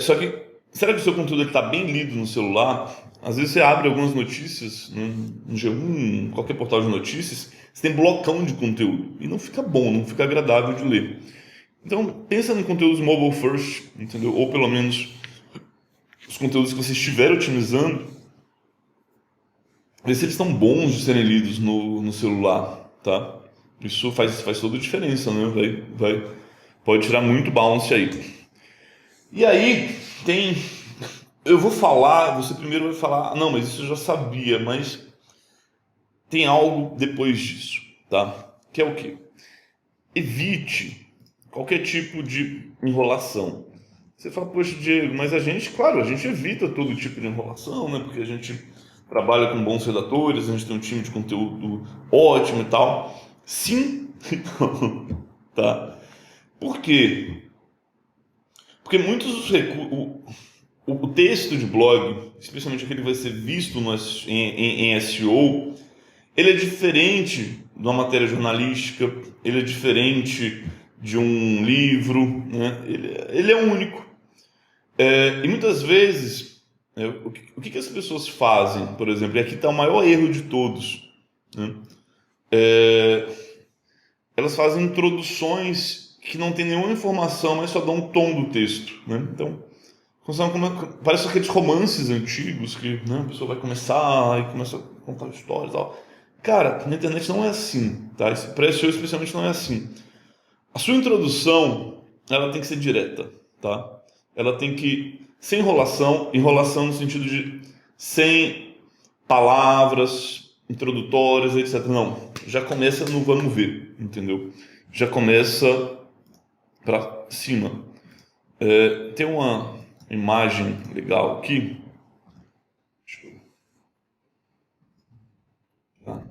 Só que, será que o seu conteúdo está bem lido no celular? Às vezes você abre algumas notícias, né, no G1, qualquer portal de notícias, você tem blocão de conteúdo. E não fica bom, não fica agradável de ler. Então, pensa em conteúdos mobile first, entendeu? Ou pelo menos os conteúdos que você estiver otimizando, ver se eles estão bons de serem lidos no celular, tá? Isso faz toda a diferença, né? Pode tirar muito bounce aí. E aí, eu vou falar, você primeiro vai falar, não, mas isso eu já sabia, mas tem algo depois disso, tá? Que é o quê? Evite qualquer tipo de enrolação. Você fala, poxa, Diego, mas claro, a gente evita todo tipo de enrolação, né? Porque a gente trabalha com bons redatores, a gente tem um time de conteúdo ótimo e tal. Sim, tá? Por quê? Porque muitos dos o texto de blog, especialmente aquele que vai ser visto em SEO, ele é diferente de uma matéria jornalística, ele é diferente de um livro, né? Ele é único. E muitas vezes, o que as pessoas fazem, por exemplo, e aqui está o maior erro de todos, né? Elas fazem introduções que não tem nenhuma informação, mas só dão um tom do texto, né? Então, parece aqueles romances antigos que, né, a pessoa vai começar e começa a contar histórias e tal. Cara, na internet não é assim, tá? Para SEO especialmente não é assim. A sua introdução, ela tem que ser direta, tá? Ela tem que, sem enrolação no sentido de sem palavras, introdutórias, etc. Não, já começa no vamos ver, entendeu? Já começa para cima. Tem uma imagem legal aqui. Deixa eu... Tá.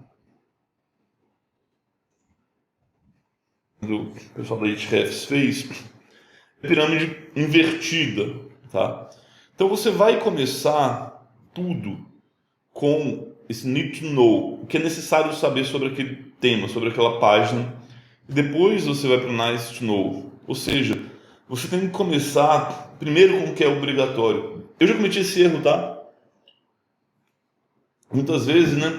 O pessoal da Ahrefs fez pirâmide invertida, tá? Então você vai começar tudo com esse need to know, o que é necessário saber sobre aquele tema, sobre aquela página. Depois você vai para o nice to know, ou seja, você tem que começar primeiro com o que é obrigatório. Eu já cometi esse erro, tá? Muitas vezes, né?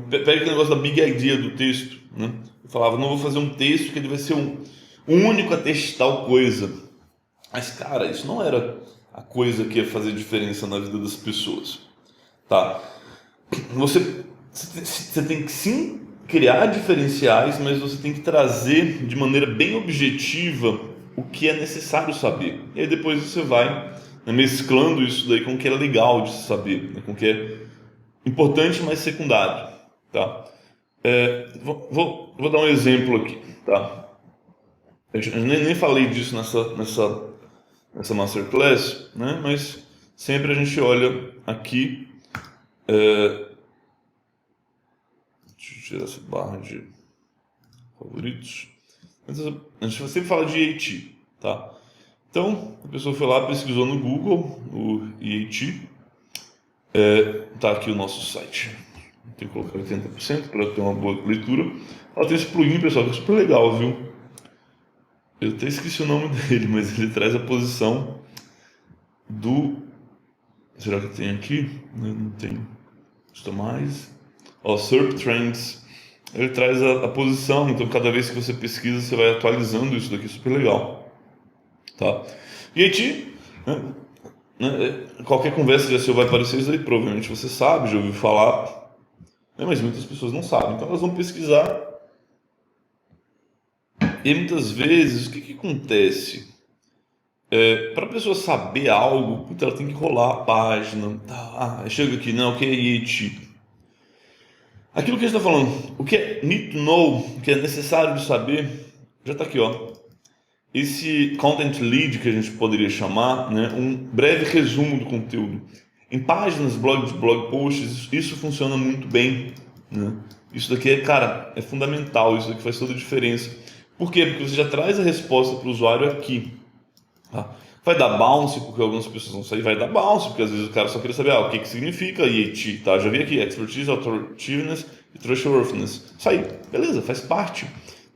Pega aquele negócio da big idea do texto, né? Eu falava, não vou fazer um texto que ele vai ser um único a testar tal coisa. Mas, cara, isso não era a coisa que ia fazer diferença na vida das pessoas, tá? Você tem que sim criar diferenciais, mas você tem que trazer de maneira bem objetiva o que é necessário saber. E aí depois você vai, né, mesclando isso daí com o que é legal de se saber, né, com o que é importante, mas secundário, tá? Vou dar um exemplo aqui, tá? Eu nem falei disso nessa masterclass, né? Mas sempre a gente olha aqui. Deixa eu tirar essa barra de favoritos. A gente sempre fala de EAT, tá? Então, a pessoa foi lá, pesquisou no Google o EAT. Tá aqui o nosso site. Tem que colocar 80% para ter uma boa leitura. Ela tem esse plugin, pessoal, que é super legal, viu? Eu até esqueci o nome dele, mas ele traz a posição do... Será que tem aqui? Não tem. Customize. SERP Trends. Ele traz a posição, então cada vez que você pesquisa, você vai atualizando isso daqui, super legal. Tá? E aí, qualquer conversa de SEO vai aparecer isso aí, provavelmente você sabe, já ouviu falar, né? Mas muitas pessoas não sabem, então elas vão pesquisar. E muitas vezes, o que acontece? Para a pessoa saber algo, ela tem que rolar a página, tá? Chega aqui, não, o que é IET? Aquilo que a gente está falando, o que é need to know, o que é necessário de saber, já está aqui, ó. Esse content lead que a gente poderia chamar, né, um breve resumo do conteúdo. Em páginas, blog posts, isso funciona muito bem, né? Isso daqui é fundamental, isso daqui faz toda a diferença. Por quê? Porque você já traz a resposta para o usuário aqui. Tá? Vai dar bounce, porque algumas pessoas vão sair, vai dar bounce, porque às vezes o cara só queria saber o que significa IET, tá? Já vi aqui, Expertise, Authoritiveness e Trustworthiness. Isso aí, beleza, faz parte,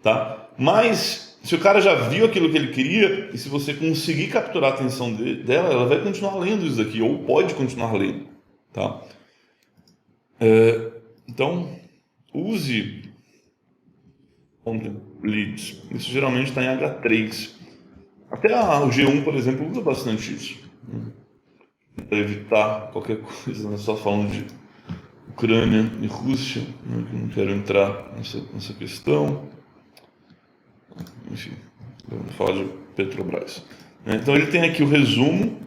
tá? Mas, se o cara já viu aquilo que ele queria, e se você conseguir capturar a atenção dela, ela vai continuar lendo isso daqui, ou pode continuar lendo, tá? Então, use content leads. Isso geralmente está em H3. Até o G1, por exemplo, usa bastante isso. Para evitar qualquer coisa, né? Só falando de Ucrânia e Rússia, né? Que não quero entrar nessa questão. Enfim, vamos falar de Petrobras. Então ele tem aqui o resumo.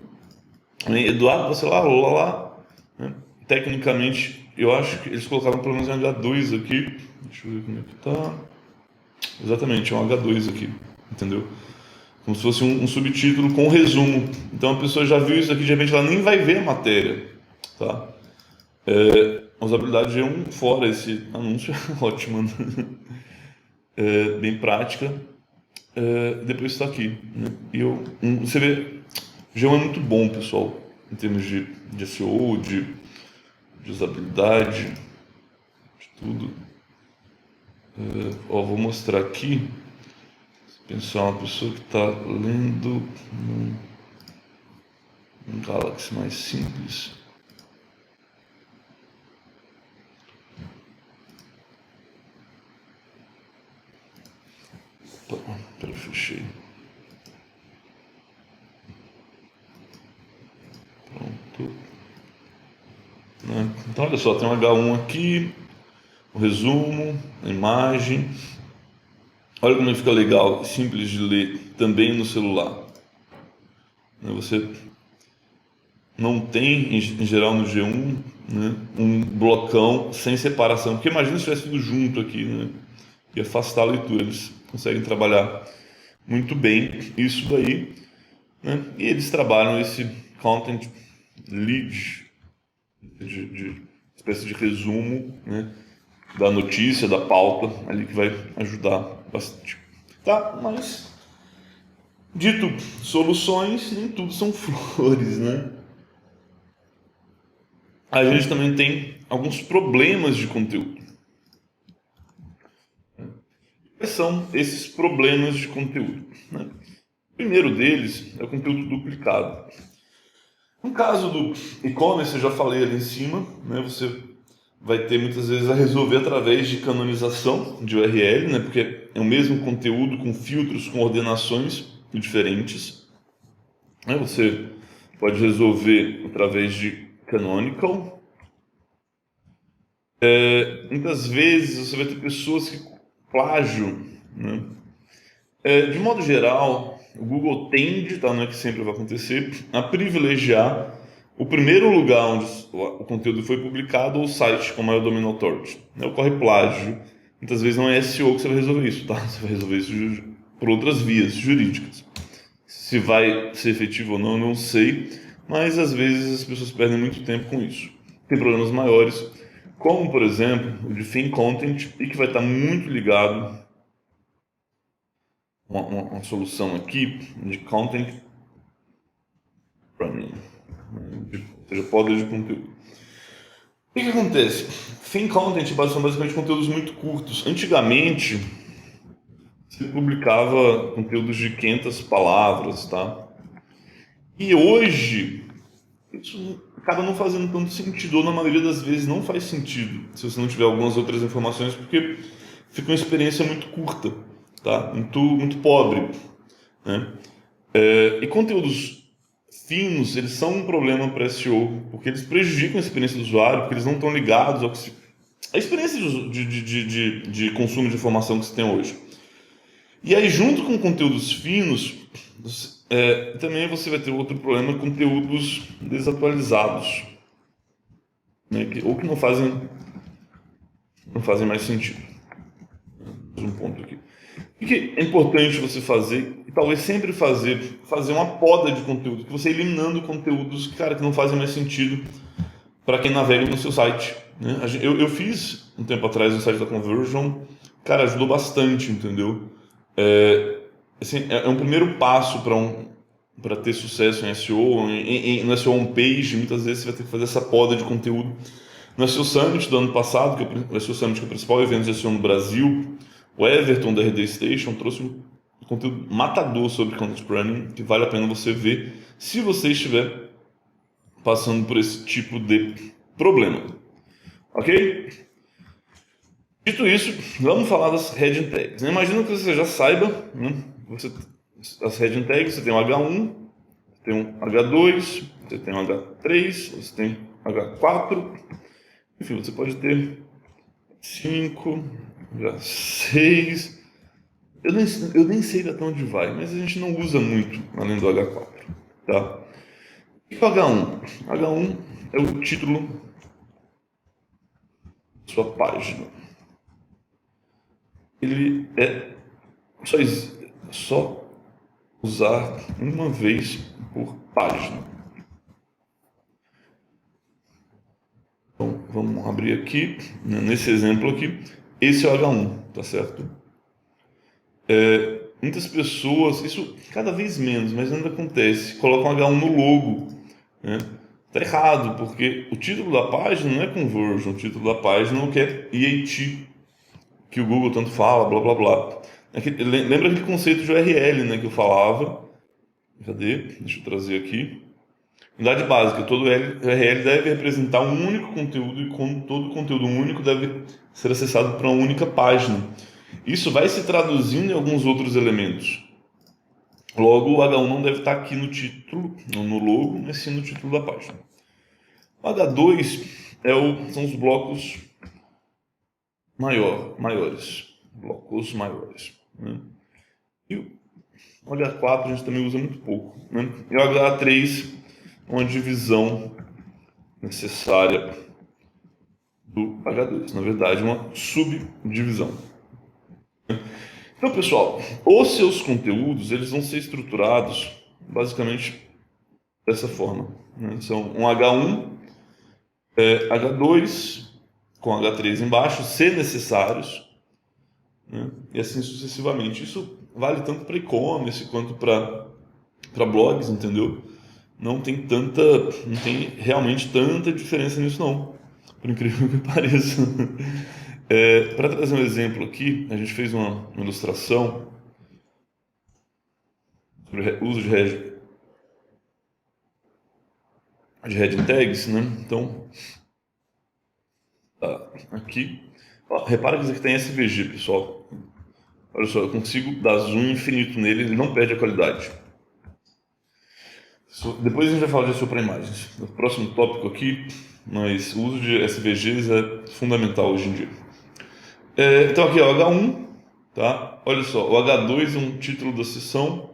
Eduardo, você lá. Né? Tecnicamente, eu acho que eles colocaram pelo menos em H2 aqui. Deixa eu ver como é que tá. Exatamente, é um H2 aqui, entendeu? Como se fosse um subtítulo com resumo. Então a pessoa já viu isso aqui, de repente ela nem vai ver a matéria, tá? A usabilidade é fora esse anúncio, ótimo, bem prática. Depois está aqui, né? Você vê, G1 é muito bom, pessoal, em termos de SEO, de usabilidade, de tudo. Vou mostrar aqui. Pensar uma pessoa que está lendo um Galaxy mais simples. Peraí, fechei. Pronto. Então olha só, tem um H1 aqui, o resumo, a imagem. Olha como fica legal, simples de ler, também no celular. Você não tem, em geral no G1, né, um blocão sem separação. Porque imagina se tivesse tudo junto aqui, né, e afastar a leitura. Eles conseguem trabalhar muito bem isso daí, né, e eles trabalham esse content lead, de espécie de resumo, né, da notícia, da pauta, ali que vai ajudar bastante. Tá, mas dito soluções, nem tudo são flores, né? A gente também tem alguns problemas de conteúdo. Quais são esses problemas de conteúdo, né? O primeiro deles é o conteúdo duplicado. No caso do e-commerce, eu já falei ali em cima, né? Você vai ter muitas vezes a resolver através de canonização de URL, né? Porque é o mesmo conteúdo com filtros, com ordenações diferentes. Né? Você pode resolver através de canonical. Muitas vezes você vai ter pessoas que plágio, né? De modo geral, o Google tende, tá, não é que sempre vai acontecer, a privilegiar o primeiro lugar onde o conteúdo foi publicado ou o site com maior domínio authority. Né? Ocorre plágio. Muitas vezes não é SEO que você vai resolver isso, tá? Você vai resolver isso por outras vias jurídicas. Se vai ser efetivo ou não, eu não sei, mas às vezes as pessoas perdem muito tempo com isso. Tem problemas maiores, como por exemplo o de thin content, e que vai estar muito ligado a uma solução aqui de content running, ou seja, poda de conteúdo. O que acontece? Thin content são basicamente conteúdos muito curtos. Antigamente, você publicava conteúdos de 500 palavras, tá? E hoje, isso acaba não fazendo tanto sentido, ou na maioria das vezes não faz sentido, se você não tiver algumas outras informações, porque fica uma experiência muito curta, tá? Muito pobre, né? E conteúdos finos, eles são um problema para SEO, porque eles prejudicam a experiência do usuário, porque eles não estão ligados ao que se... a experiência de consumo de informação que se tem hoje. E aí, junto com conteúdos finos, também você vai ter outro problema, conteúdos desatualizados, né, ou que não fazem mais sentido. Um ponto aqui. O que é importante você fazer, e talvez sempre fazer uma poda de conteúdo, que você eliminando conteúdos, cara, que não fazem mais sentido para quem navega no seu site. Né? Eu fiz um tempo atrás no site da Conversion, cara, ajudou bastante, entendeu? Assim, é um primeiro passo para ter sucesso em SEO, no SEO homepage. Muitas vezes você vai ter que fazer essa poda de conteúdo. No SEO Summit do ano passado, o SEO Summit, que é o principal evento de SEO no Brasil, o Everton da RD Station trouxe um conteúdo matador sobre content running, que vale a pena você ver se você estiver passando por esse tipo de problema. Ok? Dito isso, vamos falar das heading tags. Imagina que você já saiba, né? As heading tags, você tem um H1, você tem um H2, você tem um H3, você tem H4, enfim, você pode ter 5, H6. Eu nem sei até onde vai, mas a gente não usa muito além do H4, tá? E o H1? H1 é o título da sua página. Ele é só usar uma vez por página. Então, vamos abrir aqui, né, nesse exemplo aqui. Esse é o H1, tá certo? Muitas pessoas, isso cada vez menos, mas ainda acontece, colocam H1 no logo, né? Tá errado, porque o título da página não é conversion, o título da página é o que é EAT, que o Google tanto fala, blá blá blá. Lembra aquele conceito de URL, né, que eu falava? Cadê? Deixa eu trazer aqui. Unidade básica, todo URL deve representar um único conteúdo e todo conteúdo único deve ser acessado por uma única página. Isso vai se traduzindo em alguns outros elementos. Logo, o H1 não deve estar aqui no título, não no logo, mas sim no título da página. O H2 são os blocos maiores. Blocos maiores. Né? E o H4 a gente também usa muito pouco. Né? E o H3 é uma divisão necessária do H2, na verdade, uma subdivisão. Então, pessoal, os seus conteúdos eles vão ser estruturados basicamente dessa forma, né? São um H1, H2 com H3 embaixo, se necessários, né? E assim sucessivamente. Isso vale tanto para e-commerce quanto para blogs, entendeu? Não tem realmente tanta diferença nisso não, por incrível que pareça. Para trazer um exemplo aqui, a gente fez uma ilustração sobre uso de heading tags, né? Então, tá aqui. Ó, repara que isso aqui tem SVG, pessoal. Olha só, eu consigo dar zoom infinito nele, ele não perde a qualidade. Depois a gente vai falar disso para imagens. No próximo tópico aqui, mas o uso de SVGs é fundamental hoje em dia. Então aqui, ó, H1, tá? Olha só, o H2 é um título da seção.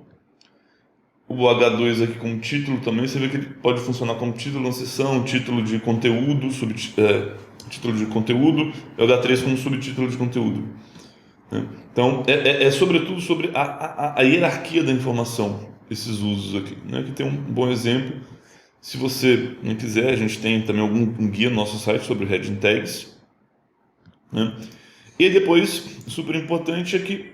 O H2 aqui como título também, você vê que ele pode funcionar como título da seção, título de conteúdo, título de conteúdo, e o H3 como subtítulo de conteúdo, né? Então, é sobretudo sobre a hierarquia da informação, esses usos aqui, né? Aqui tem um bom exemplo. Se você não quiser, a gente tem também um guia no nosso site sobre heading tags, né? E depois, super importante é que,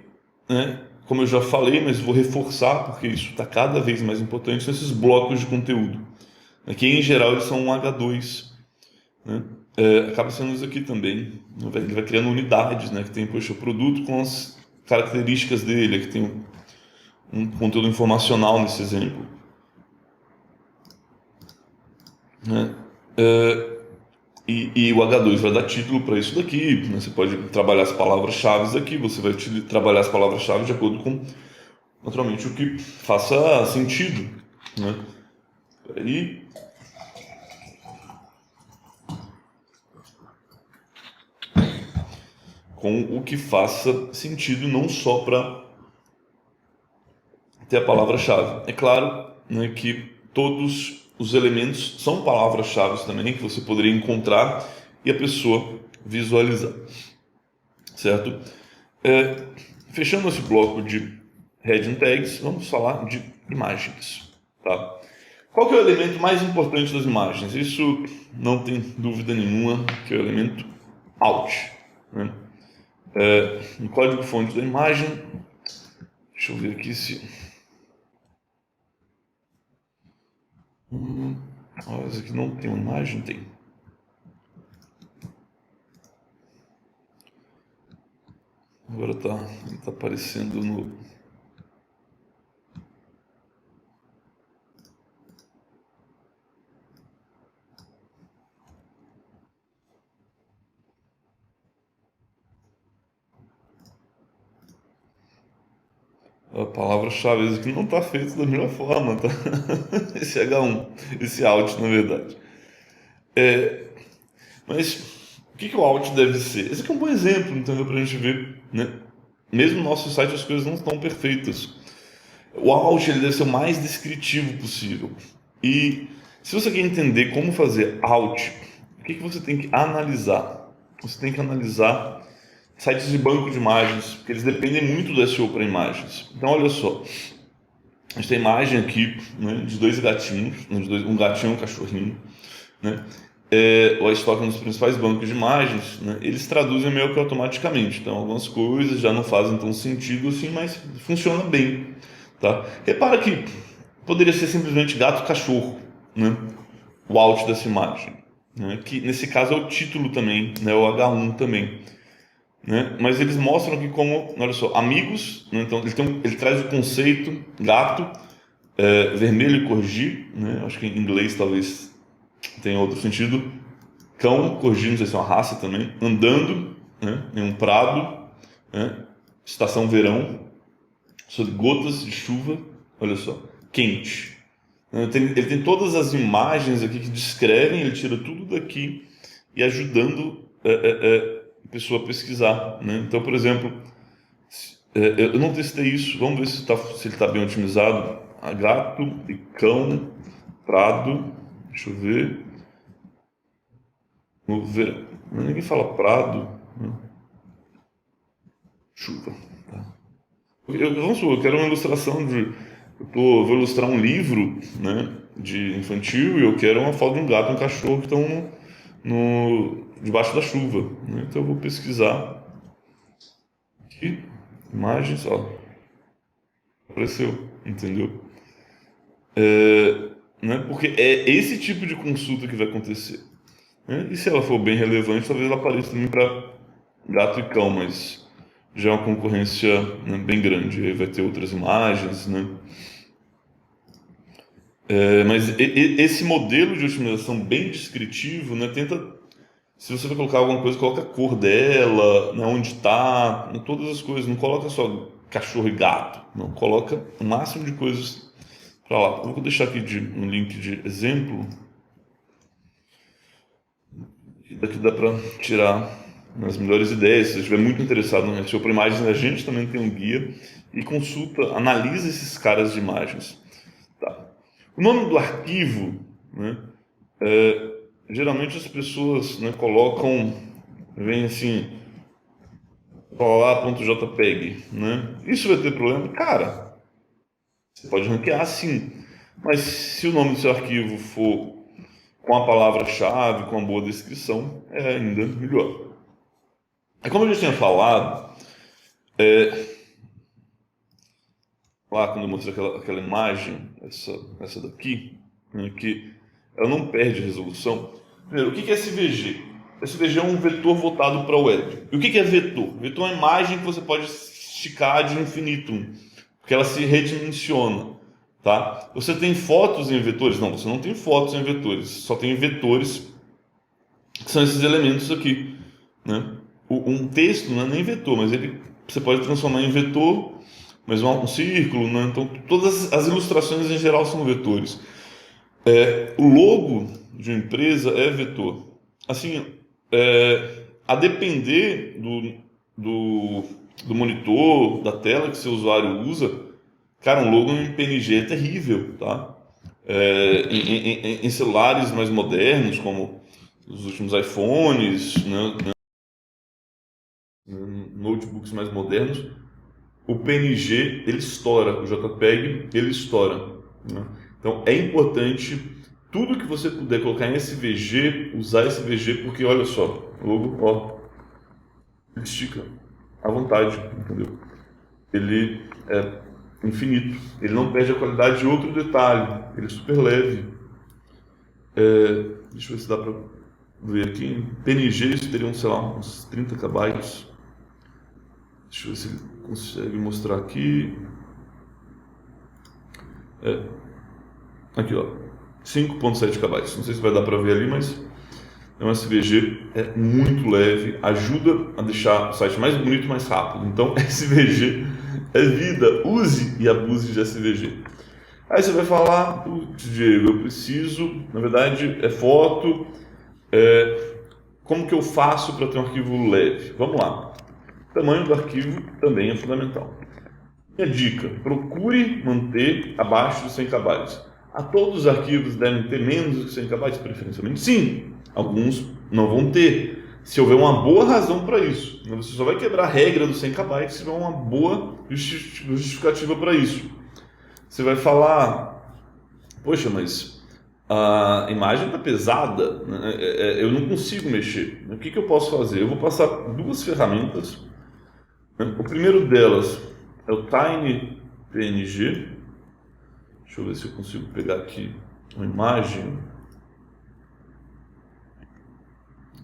né, como eu já falei, mas vou reforçar porque isso está cada vez mais importante, são esses blocos de conteúdo, né, que em geral eles são um H2, né? Acaba sendo isso aqui também. Ele vai criando unidades, né, que tem, poxa, o produto com as características dele, que tem um conteúdo informacional nesse exemplo, né? E o H2 vai dar título para isso daqui, né? Você pode trabalhar as palavras-chave aqui, você vai trabalhar as palavras-chave de acordo com, naturalmente, o que faça sentido, né? Aí, com o que faça sentido, não só para ter a palavra-chave. É claro, né, que todos os elementos são palavras-chave também, que você poderia encontrar e a pessoa visualizar, certo? Fechando esse bloco de heading tags, vamos falar de imagens, tá? Qual que é o elemento mais importante das imagens? Isso não tem dúvida nenhuma que é o elemento alt, né? No código-fonte da imagem, deixa eu ver aqui se... esse aqui não tem uma imagem? Tem. Agora tá aparecendo no... A palavra-chave aqui não está feito da melhor forma, tá? Esse H1, esse alt, na verdade. Mas o que o alt deve ser? Esse aqui é um bom exemplo, entendeu? Para a gente ver, né? Mesmo no nosso site as coisas não estão perfeitas. O alt ele deve ser o mais descritivo possível. E se você quer entender como fazer alt, o que você tem que analisar? Você tem que analisar sites de banco de imagens, porque eles dependem muito do SEO para imagens. Então, olha só, a gente tem imagem aqui, né, de dois gatinhos, né, um gatinho e um cachorrinho, né? O iStock é um dos principais bancos de imagens, né? Eles traduzem meio que automaticamente, então algumas coisas já não fazem tão sentido assim, mas funciona bem, tá? Repara que poderia ser simplesmente gato e cachorro, né? O alt dessa imagem, né? Que nesse caso é o título também, né? O H1 também, né? Mas eles mostram que como, olha só, amigos, né? Então ele traz o conceito gato, vermelho e corgi, né? Acho que em inglês talvez tenha outro sentido. Cão, corgi, não sei se é uma raça também, andando, né? Em um prado, né? Estação verão, sob gotas de chuva, olha só, quente. Ele tem todas as imagens aqui que descrevem, ele tira tudo daqui e ajudando a pessoa a pesquisar, né? Então, por exemplo, eu não testei isso, vamos ver se ele está bem otimizado. Gato e cão, prado, deixa eu ver. no verão. Ninguém fala prado, né? Chuva. Tá? Vamos supor, eu quero uma ilustração de. Vou ilustrar um livro, né, de infantil, e eu quero uma foto de um gato e um cachorro que estão debaixo da chuva, né? Então eu vou pesquisar aqui, imagens, ó, apareceu, entendeu? Né, porque é esse tipo de consulta que vai acontecer, né? E se ela for bem relevante, talvez ela apareça também para gato e cão, mas já é uma concorrência, né, bem grande. Aí vai ter outras imagens, né? Mas esse modelo de otimização bem descritivo, né, tenta, se você vai colocar alguma coisa, coloca a cor dela, né, onde está, todas as coisas. Não coloca só cachorro e gato, não. Coloca o máximo de coisas para lá. Eu vou deixar aqui um link de exemplo. E daqui dá para tirar as melhores ideias. Se você estiver muito interessado no SEO para imagens, a gente também tem um guia e consulta, analisa esses caras de imagens. Tá. O nome do arquivo, né, geralmente as pessoas, né, colocam, vem assim, olá.jpg, né? Isso vai ter problema? Cara, você pode ranquear sim, mas se o nome do seu arquivo for com a palavra-chave, com uma boa descrição, é ainda melhor. É como eu já tinha falado, lá quando eu mostrei aquela imagem, essa daqui, né, que ela não perde resolução. Primeiro, o que é SVG? SVG é um vetor voltado para a web. E o que é vetor? Vetor é uma imagem que você pode esticar de infinitum, porque ela se redimensiona. Tá? Você tem fotos em vetores? Não, você não tem fotos em vetores, só tem vetores, que são esses elementos aqui. Né? Um texto não é nem vetor, mas você pode transformar em vetor, mas um círculo. Né? Então, todas as ilustrações em geral são vetores. O logo de uma empresa é vetor. Assim, a depender do monitor, da tela que seu usuário usa, cara, um logo em PNG é terrível, tá? Em celulares mais modernos, como os últimos iPhones, né, notebooks mais modernos, o PNG ele estoura, o JPEG ele estoura, né? Então é importante tudo que você puder colocar em SVG, usar SVG, porque olha só, o logo, ó, ele estica à vontade, entendeu? Ele é infinito, ele não perde a qualidade. De outro detalhe, ele é super leve. Deixa eu ver se dá para ver aqui. Em PNG isso teriam, sei lá, uns 30 KB. Deixa eu ver se ele consegue mostrar aqui. Aqui, ó, 5.7 KB. Não sei se vai dar para ver ali, mas é um SVG, é muito leve, ajuda a deixar o site mais bonito e mais rápido. Então, SVG é vida, use e abuse de SVG. Aí você vai falar, putz, Diego, eu preciso, na verdade, é foto, como que eu faço para ter um arquivo leve? Vamos lá. O tamanho do arquivo também é fundamental. Minha dica, procure manter abaixo de 100 KB. A todos os arquivos devem ter menos de 100 KB, preferencialmente sim. Alguns não vão ter, se houver uma boa razão para isso. Você só vai quebrar a regra dos 100 KB se tiver uma boa justificativa para isso. Você vai falar, poxa, mas a imagem está pesada, né? Eu não consigo mexer. O que eu posso fazer? Eu vou passar duas ferramentas. O primeiro delas é o Tiny PNG. Deixa eu ver se eu consigo pegar aqui uma imagem.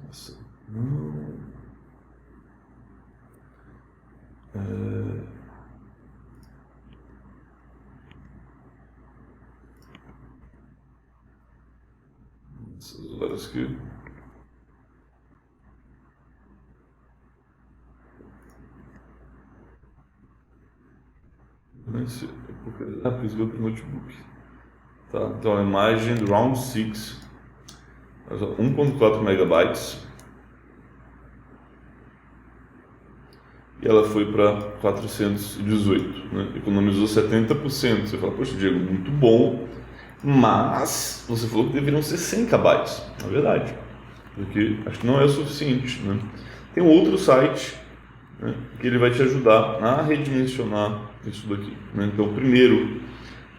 Nossa. Essas horas aqui. Porque veio para o notebook. Tá, então a imagem do Round 6, 1.4 megabytes. E ela foi para 418, né? Economizou 70%. Você fala, poxa, Diego, muito bom, mas você falou que deveriam ser 100 KB, na verdade. porque acho que não é o suficiente, né? Tem um outro site, né, que ele vai te ajudar a redimensionar isso daqui, né? Então, primeiro,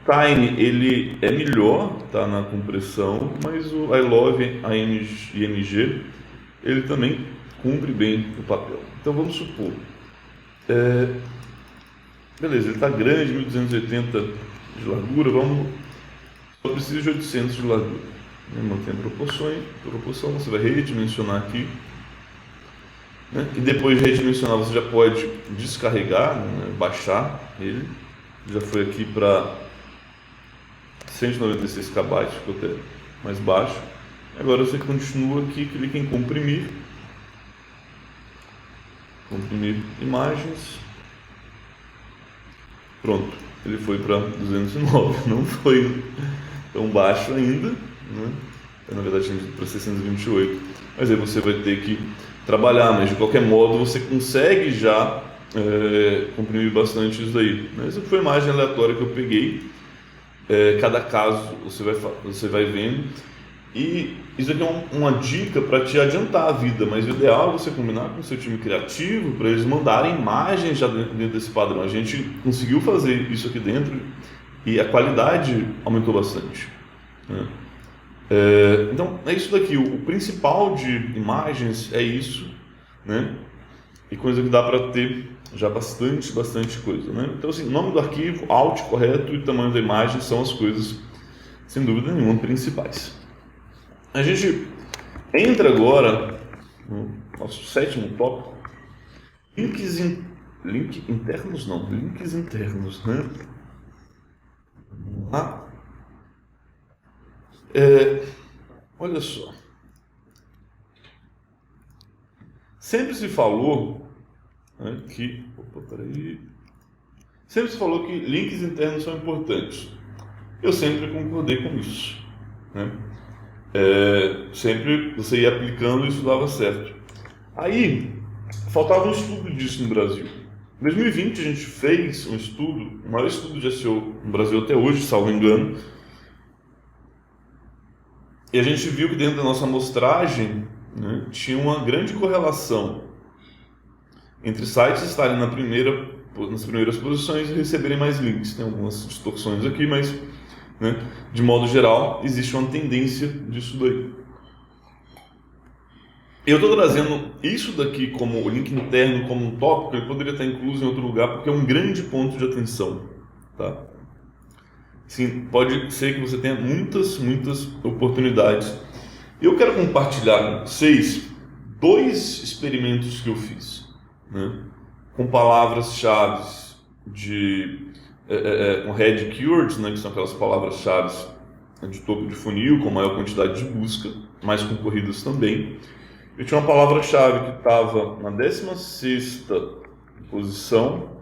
Tiny ele é melhor, tá, na compressão, mas o iLove IMG ele também cumpre bem o papel. Então vamos supor, beleza, ele está grande, 1280 de largura, só precisa de 800 de largura. Mantém a proporção, você vai redimensionar aqui, né? E depois de redimensionar você já pode descarregar, né, baixar ele. Já foi aqui para 196 KB, ficou até mais baixo. Agora você continua aqui, clica em comprimir imagens, pronto, ele foi para 209, não foi tão baixo ainda, né? Na verdade tinha para 628, mas aí você vai ter que trabalhar, mas de qualquer modo você consegue já comprimir bastante isso daí. Essa foi a imagem aleatória que eu peguei, cada caso você vai vendo. E isso aqui é uma dica para te adiantar a vida, mas o ideal é você combinar com o seu time criativo para eles mandarem imagens já dentro desse padrão. A gente conseguiu fazer isso aqui dentro e a qualidade aumentou bastante, né? Então é isso daqui, o principal de imagens é isso, né? E coisa que dá para ter já bastante coisa, né? Então assim, nome do arquivo, alt correto e tamanho da imagem são as coisas, sem dúvida nenhuma, principais. A gente entra agora no nosso sétimo tópico, links internos, né? Vamos lá. Olha só, sempre se falou, né, sempre se falou que links internos são importantes. Eu sempre concordei com isso, né? Sempre você ia aplicando e isso dava certo. Aí, faltava um estudo disso no Brasil. Em 2020 a gente fez um estudo, o maior estudo de SEO no Brasil até hoje, salvo engano, e a gente viu que dentro da nossa amostragem, né, tinha uma grande correlação entre sites estarem nas primeiras posições e receberem mais links. Tem algumas distorções aqui, mas, né, de modo geral, existe uma tendência disso daí. Eu estou trazendo isso daqui como o link interno, como um tópico, ele poderia estar incluso em outro lugar, porque é um grande ponto de atenção, tá? Sim, pode ser que você tenha muitas oportunidades. Eu quero compartilhar com vocês 2 experimentos que eu fiz, né? Com palavras-chave com head keywords, né? Que são aquelas palavras-chave de topo de funil, com maior quantidade de busca, mais concorridas também. Eu tinha uma palavra-chave que estava na 16ª posição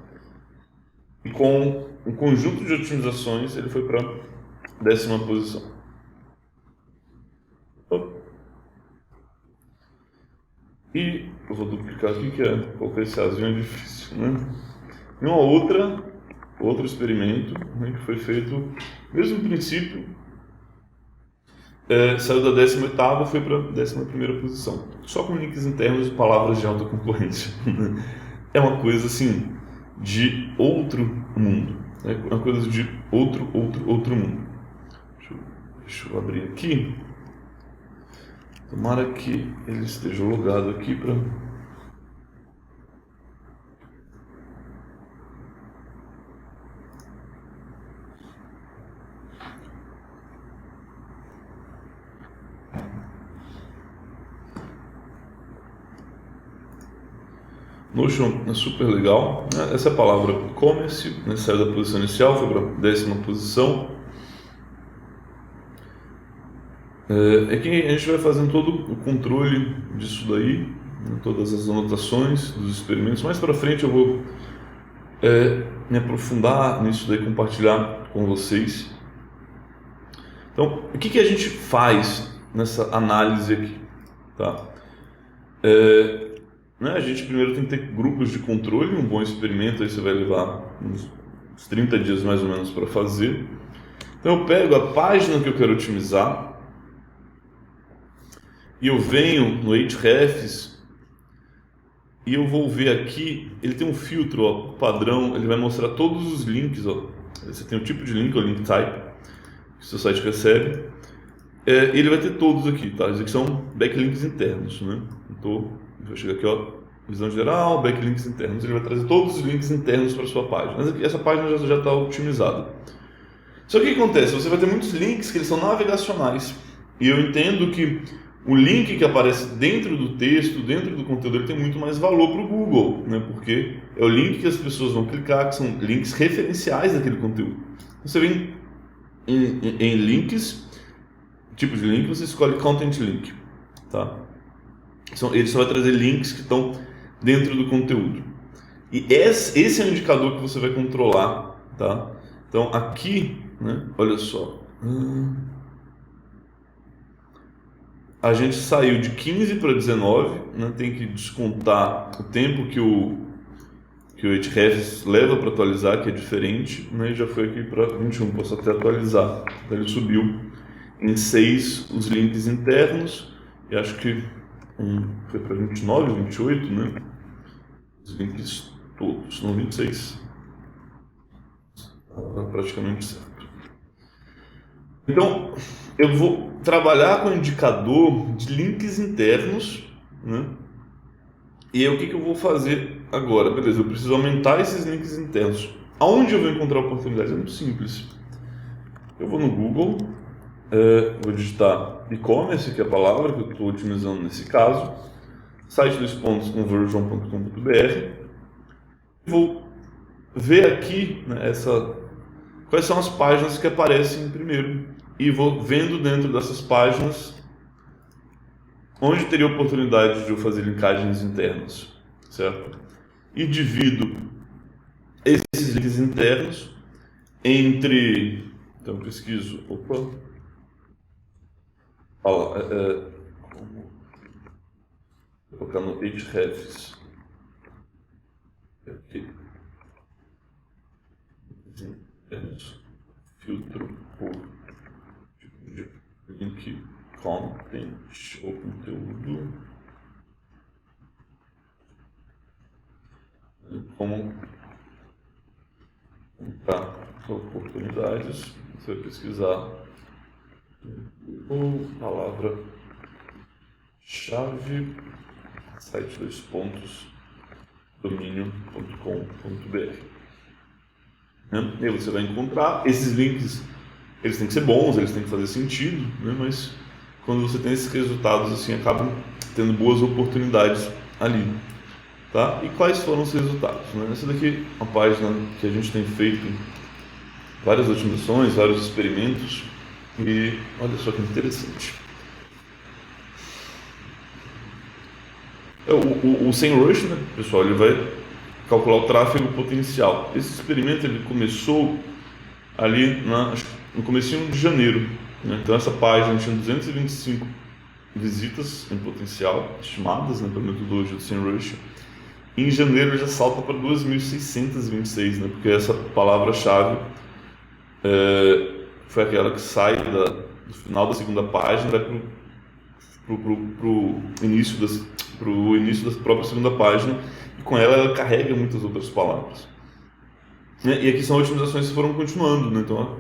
e com um conjunto de otimizações ele foi para a 10ª posição. E eu vou duplicar aqui, que colocar esse azinho é difícil, né? E outro experimento, né, que foi feito, mesmo princípio, saiu da 18ª e foi para a 11ª posição, só com links internos e palavras de alta concorrência. É uma coisa assim de outro mundo, é uma coisa de outro mundo. Deixa eu abrir aqui, tomara que ele esteja logado aqui para... Notion é super legal, né? Essa palavra e-commerce, né, saiu da posição inicial, foi para a 10ª posição. É que a gente vai fazendo todo o controle disso daí, né, todas as anotações dos experimentos. Mais para frente eu vou me aprofundar nisso daí, compartilhar com vocês. Então, o que a gente faz nessa análise aqui, tá? Né, a gente primeiro tem que ter grupos de controle, um bom experimento aí você vai levar uns 30 dias mais ou menos para fazer. Então eu pego a página que eu quero otimizar e eu venho no Ahrefs e eu vou ver aqui, ele tem um filtro, ó, padrão, ele vai mostrar todos os links, ó. Você tem o tipo de link, o link type, que o seu site recebe. Ele vai ter todos aqui, tá? Esses aqui são backlinks internos, né? Então, vou chegar aqui, ó, visão geral, backlinks internos. Ele vai trazer todos os links internos para a sua página. Mas aqui, essa página já está otimizada. Só que o que acontece? Você vai ter muitos links que eles são navegacionais. E eu entendo que o link que aparece dentro do texto, dentro do conteúdo, ele tem muito mais valor para o Google, né? Porque é o link que as pessoas vão clicar, que são links referenciais daquele conteúdo. Você vem em links, tipo de link, você escolhe Content Link, tá? Ele só vai trazer links que estão dentro do conteúdo. E esse é o indicador que você vai controlar, tá? Então aqui, né, olha só, a gente saiu de 15 para 19, né, tem que descontar o tempo que o Ahrefs leva para atualizar, que é diferente, né, e já foi aqui para 21, posso até atualizar. Então ele subiu em 6 os links internos, e acho que foi para 29, 28, né? Os links todos, não 26. Está praticamente certo. Então, eu vou trabalhar com o indicador de links internos, né? E aí, o que eu vou fazer agora? Beleza, eu preciso aumentar esses links internos. Aonde eu vou encontrar oportunidades? É muito simples. Eu vou no Google, vou digitar e-commerce, que é a palavra que eu estou otimizando nesse caso, site dos pontos conversion.com.br. Vou ver aqui, né, quais são as páginas que aparecem primeiro e vou vendo dentro dessas páginas onde teria oportunidade de eu fazer linkagens internas, certo? E divido esses links internos entre, então eu pesquiso, como colocar no Ahrefs aqui, filtro por tipo de link content ou conteúdo, como oportunidades. Você vai pesquisar ou palavra-chave site dois pontos domínio.com.br. E aí você vai encontrar esses links. Eles têm que ser bons, eles têm que fazer sentido, né? Mas quando você tem esses resultados assim, acabam tendo boas oportunidades ali, tá? E quais foram os resultados, né? Essa daqui é uma página que a gente tem feito várias otimizações, vários experimentos, e olha só que interessante. O SEMrush, né, pessoal, ele vai calcular o tráfego potencial. Esse experimento ele começou ali no comecinho de janeiro, né? Então essa página tinha 225 visitas em potencial estimadas, né, pela metodologia do SEMrush. Em janeiro já salta para 2.626, né, porque essa palavra-chave foi aquela que sai do final da segunda página e vai para o início da própria segunda página, e com ela carrega muitas outras palavras. E aqui são otimizações que foram continuando, né? Então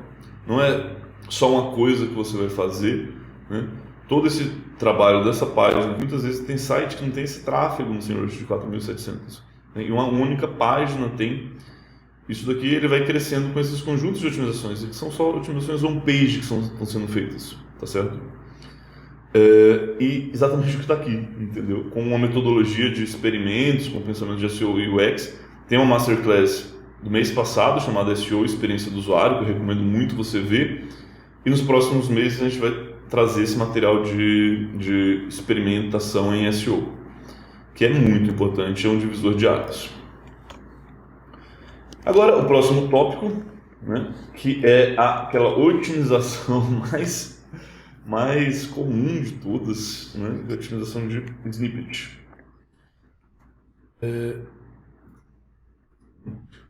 não é só uma coisa que você vai fazer, né? Todo esse trabalho dessa página, muitas vezes tem site que não tem esse tráfego no SEMrush de 4.700, né? E uma única página tem isso daqui. Ele vai crescendo com esses conjuntos de otimizações, que são só otimizações on-page que estão sendo feitas, tá certo? E exatamente o que está aqui, entendeu? Com uma metodologia de experimentos, com pensamento de SEO e UX. Tem uma masterclass do mês passado chamada SEO Experiência do Usuário, que eu recomendo muito você ver. E nos próximos meses a gente vai trazer esse material de experimentação em SEO, que é muito importante, é um divisor de águas. Agora, o próximo tópico, né, que é aquela otimização mais comum de todas, né, a otimização de snippet.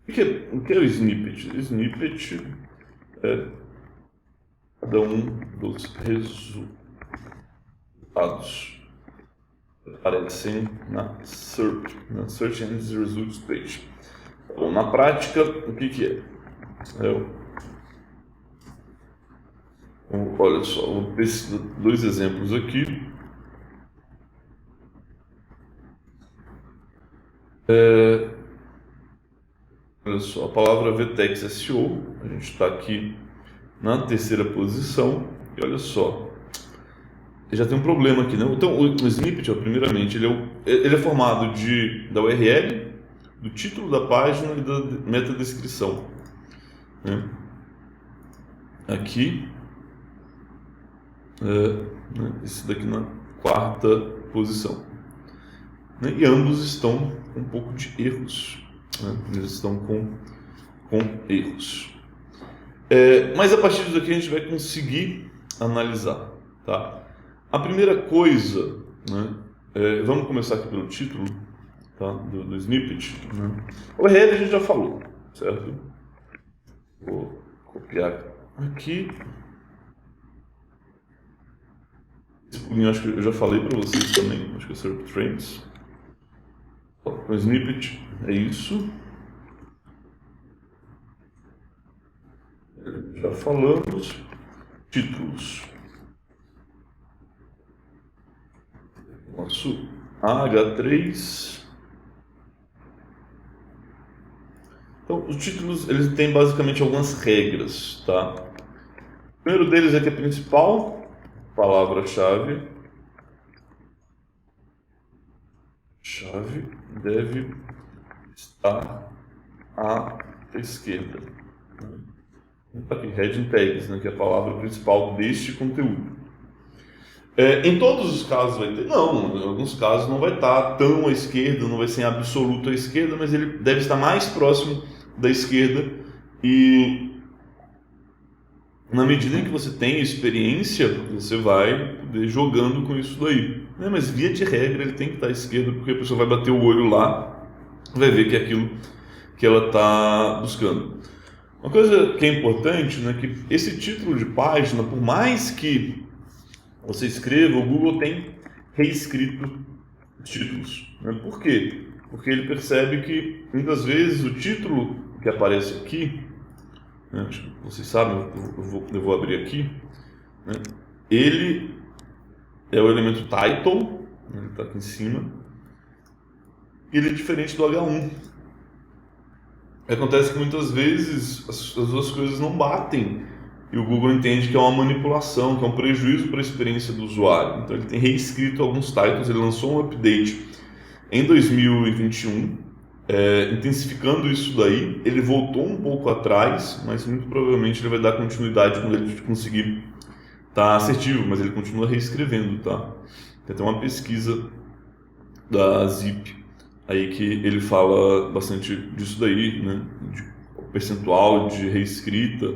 O que é o snippet? O snippet é cada um dos resultados aparecem na SERP, na Search Engine Results Page. Bom, na prática, o que é? Olha só, vou ter dois exemplos aqui. Olha só, a palavra VTEX SEO, a gente está aqui na terceira posição, e olha só, já tem um problema aqui, né? Então, o snippet, primeiramente, ele é formado da URL, do título da página e da metadescrição, né? Aqui, esse daqui na quarta posição, né? E ambos estão com um pouco de erros, né? Eles estão com erros. Mas a partir daqui a gente vai conseguir analisar, tá? A primeira coisa, né, vamos começar aqui pelo título, tá, do snippet, né? O URL a gente já falou, certo? Vou copiar aqui. Esse plugin acho que eu já falei para vocês também, acho que é SERP Trends. O snippet é isso. Já falamos. Títulos. Nosso H3. Então, os títulos eles têm basicamente algumas regras, tá? O primeiro deles é que a principal palavra-chave deve estar à esquerda. Aqui, heading tags, né, que é a palavra principal deste conteúdo. Em todos os casos vai ter, não, em alguns casos não vai estar tão à esquerda, não vai ser em absoluto à esquerda, mas ele deve estar mais próximo da esquerda, e na medida em que você tem experiência, você vai poder ir jogando com isso daí, né? Mas via de regra ele tem que estar à esquerda, porque a pessoa vai bater o olho lá, vai ver que é aquilo que ela está buscando. Uma coisa que é importante, né, que esse título de página, por mais que você escreva, o Google tem reescrito os títulos, né? Por quê? Porque ele percebe que muitas vezes o título que aparece aqui, né, acho que vocês sabem, eu vou abrir aqui, né, ele é o elemento title, né, ele está aqui em cima, e ele é diferente do H1. Acontece que muitas vezes as duas coisas não batem e o Google entende que é uma manipulação, que é um prejuízo para a experiência do usuário. Então ele tem reescrito alguns titles, ele lançou um update em 2021, intensificando isso daí. Ele voltou um pouco atrás, mas muito provavelmente ele vai dar continuidade quando ele conseguir estar assertivo, mas ele continua reescrevendo, tá? Tem até uma pesquisa da Zip aí que ele fala bastante disso daí, né? De percentual de reescrita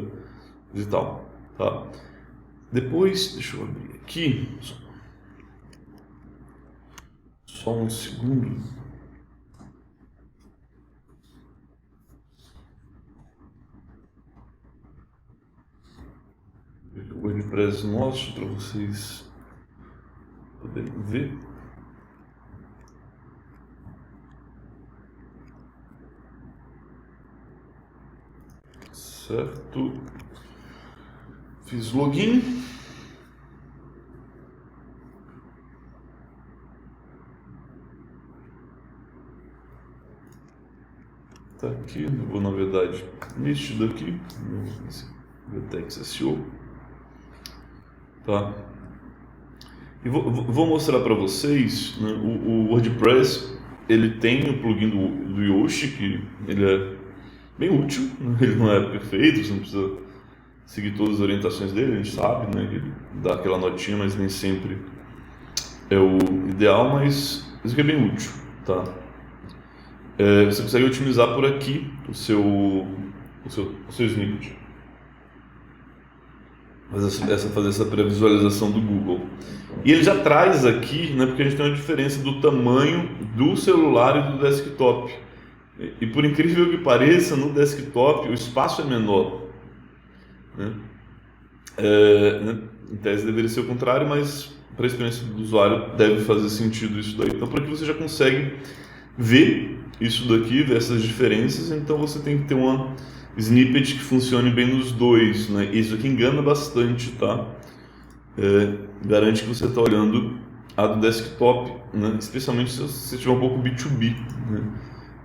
e tal, tá? Depois, deixa eu abrir aqui, só um segundo. O WordPress nosso para vocês poderem ver. Certo, fiz login, tá aqui, eu vou na verdade neste daqui, VTEX SEO, tá? E vou mostrar para vocês, né, o WordPress, ele tem o plugin do Yoast, que ele é bem útil, né? Ele não é perfeito, você não precisa seguir todas as orientações dele, a gente sabe, né, que ele dá aquela notinha, mas nem sempre é o ideal, mas isso aqui é bem útil, tá? Você consegue otimizar por aqui o seu snippet, fazer essa previsualização do Google. E ele já traz aqui, né, porque a gente tem uma diferença do tamanho do celular e do desktop. E por incrível que pareça, no desktop o espaço é menor, né? Em tese deveria ser o contrário, mas para a experiência do usuário deve fazer sentido isso daí. Então, por aqui você já consegue ver isso daqui, ver essas diferenças, então você tem que ter uma snippet que funcione bem nos dois, né? Isso aqui engana bastante, tá? Garante que você está olhando a do desktop, né? Especialmente se você tiver um pouco B2B, né?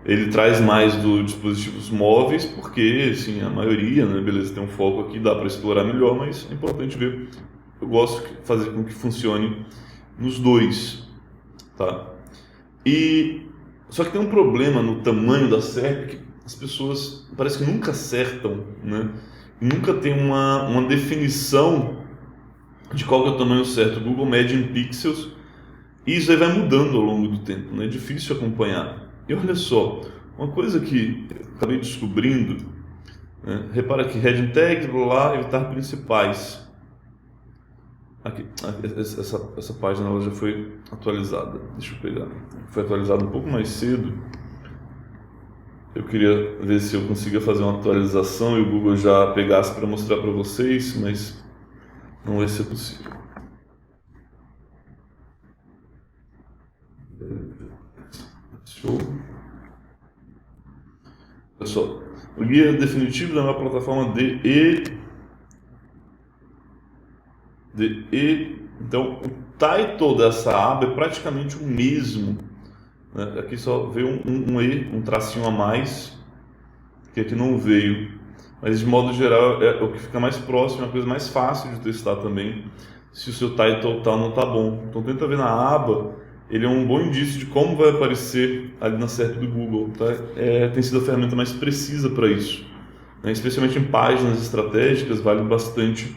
Ele traz mais dos dispositivos móveis, porque assim, a maioria, né? Beleza, tem um foco aqui, dá para explorar melhor, mas é importante ver. Eu gosto de fazer com que funcione nos dois, tá? Só que tem um problema no tamanho da SERP, que as pessoas parece que nunca acertam, né? Nunca tem uma definição de qual que é o tamanho certo. O Google mede em pixels e isso aí vai mudando ao longo do tempo, né? É difícil acompanhar. E olha só, uma coisa que eu acabei descobrindo, né? Repara aqui, heading tags, blá, blá, evitar principais. Aqui, essa página ela já foi atualizada. Deixa eu pegar. Foi atualizada um pouco mais cedo. Eu queria ver se eu conseguia fazer uma atualização e o Google já pegasse para mostrar para vocês, mas não vai ser possível. Show. Olha só, o guia definitivo da minha plataforma então o title dessa aba é praticamente o mesmo, né? Aqui só veio um tracinho a mais, que aqui não veio, mas de modo geral é o que fica mais próximo, é a coisa mais fácil de testar também, se o seu title tá ou não tá bom. Então tenta ver na aba, ele é um bom indício de como vai aparecer ali na SERP do Google, tá? Tem sido a ferramenta mais precisa para isso, né? Especialmente em páginas estratégicas, vale bastante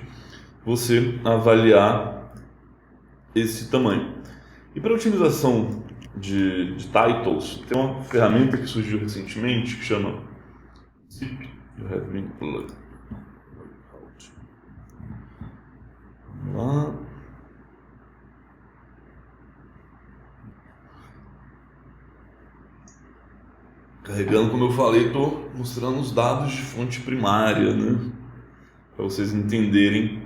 você avaliar esse tamanho. E para utilização de titles, tem uma ferramenta que surgiu recentemente que chama Zip. You have been plugged. Lá. Carregando, como eu falei, estou mostrando os dados de fonte primária, né? Para vocês entenderem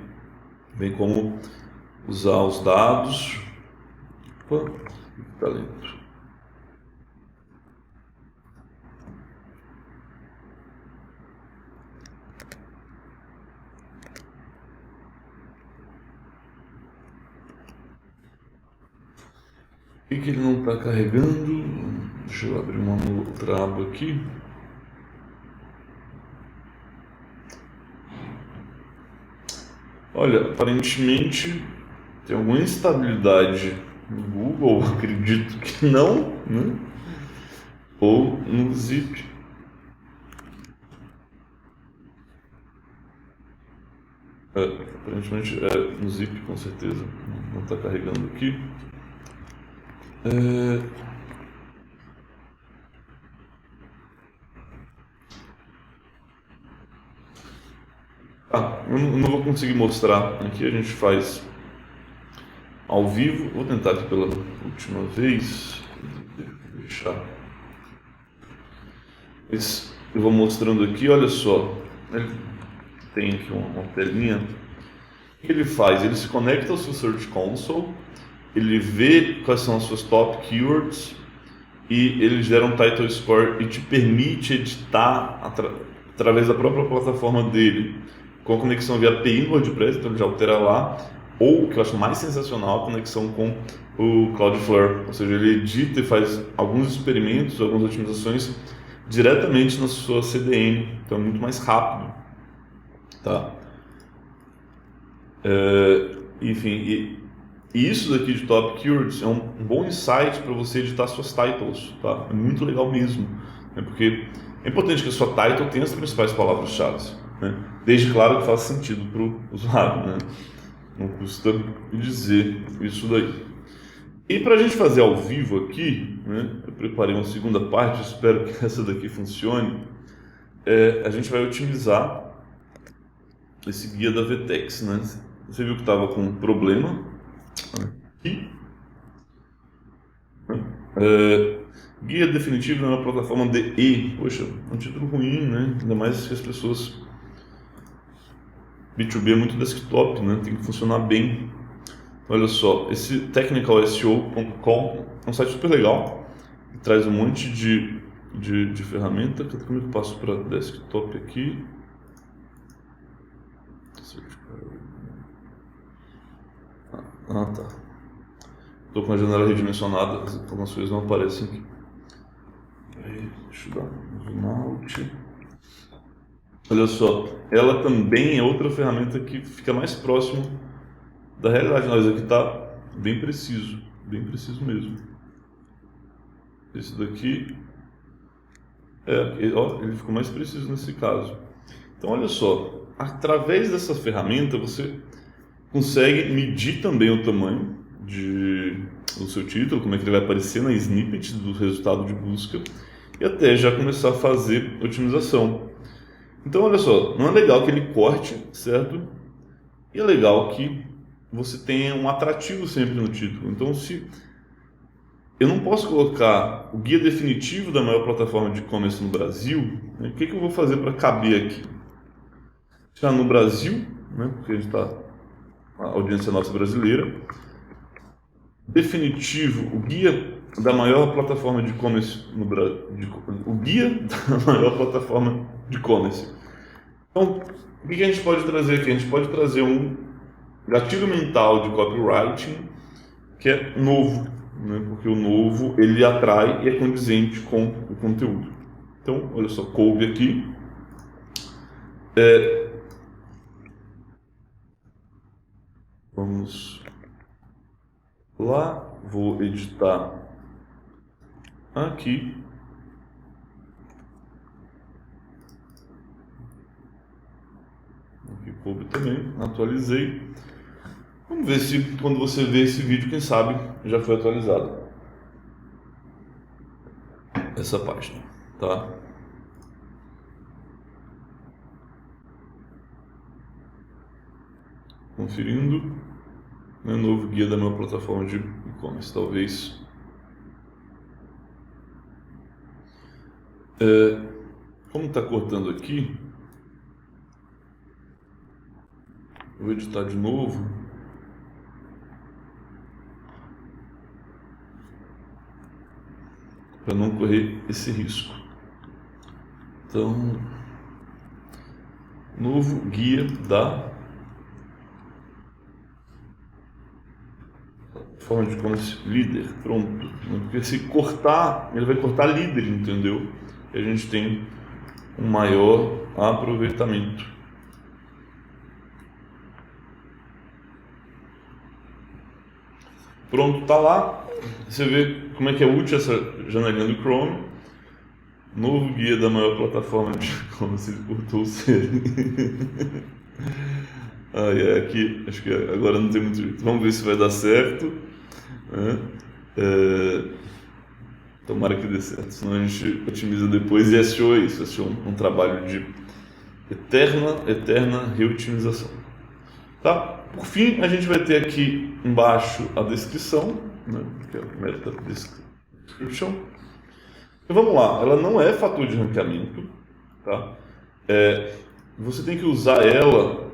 bem como usar os dados. Opa, tá lento. Por que ele não está carregando? Deixa eu abrir uma outra aba aqui. Olha, aparentemente tem alguma instabilidade no Google, acredito que não, né? Ou no Zip. Aparentemente é no Zip, com certeza. Não está carregando aqui. Eu não vou conseguir mostrar aqui, a gente faz ao vivo. Vou tentar aqui pela última vez. Deixar. Eu vou mostrando aqui, olha só. Ele tem aqui uma telinha. O que ele faz? Ele se conecta ao seu Search Console, ele vê quais são as suas top keywords e ele gera um title score e te permite editar através da própria plataforma dele, com conexão via API no WordPress, então ele já altera lá, ou o que eu acho mais sensacional, a conexão com o Cloudflare, ou seja, ele edita e faz alguns experimentos, algumas otimizações diretamente na sua CDN, então é muito mais rápido, tá? Enfim, e isso daqui de Top Keywords é um bom insight para você editar suas titles, tá? É muito legal mesmo, né? Porque é importante que a sua title tenha as principais palavras-chave, né? Desde claro que faça sentido para o usuário, né? Não custa dizer isso daí. E para a gente fazer ao vivo aqui, né? Eu preparei uma segunda parte, espero que essa daqui funcione. A gente vai otimizar esse guia da VTEX, né? Você viu que estava com um problema aqui. Guia definitivo na plataforma DE. Poxa, é um título ruim, né? Ainda mais que as pessoas... B2B é muito desktop, né? Tem que funcionar bem. Olha só, esse technicalseo.com é um site super legal, que traz um monte de ferramenta. Como é que eu passo para desktop aqui? Ah, tá. Estou com a janela redimensionada, algumas coisas não aparecem aqui. Aí, deixa eu dar um zoom out. Olha só, ela também é outra ferramenta que fica mais próximo da realidade. Nós aqui está bem preciso mesmo. Esse daqui, ó, ele ficou mais preciso nesse caso. Então, olha só, através dessa ferramenta você consegue medir também o tamanho do seu título, como é que ele vai aparecer na snippet do resultado de busca e até já começar a fazer otimização. Então, olha só, não é legal que ele corte, certo? E é legal que você tenha um atrativo sempre no título. Então, se eu não posso colocar o guia definitivo da maior plataforma de e-commerce no Brasil, né, o que eu vou fazer para caber aqui? Já no Brasil, né, porque a gente está, a audiência nossa brasileira, definitivo, o guia da maior plataforma de e-commerce no Brasil, o guia da maior plataforma de e-commerce. Então, o que a gente pode trazer aqui? A gente pode trazer um gatilho mental de copywriting que é novo, né? Porque o novo ele atrai e é condizente com o conteúdo. Então, olha só, coube aqui. Vamos lá, vou editar aqui. Aqui coube também, atualizei. Vamos ver se quando você vê esse vídeo, quem sabe já foi atualizado essa página, tá? Conferindo, né, novo guia da minha plataforma de e-commerce, talvez. Como está cortando aqui, eu vou editar de novo. Para não correr esse risco. Então, novo guia da forma de e-commerce líder, pronto. Porque se cortar, ele vai cortar líder, entendeu? E a gente tem um maior aproveitamento. Pronto, tá lá. Você vê como é que é útil essa janelinha do Chrome. Novo guia da maior plataforma de e-commerce, ele cortou o C. Aqui, acho que agora não tem muito jeito. Vamos ver se vai dar certo. Né? Tomara que dê certo, senão a gente otimiza depois. E SEO é isso, SEO é um trabalho de eterna reotimização. Tá? Por fim, a gente vai ter aqui embaixo a descrição, né? Que é a meta description. Então vamos lá, ela não é fator de ranqueamento, tá? Você tem que usar ela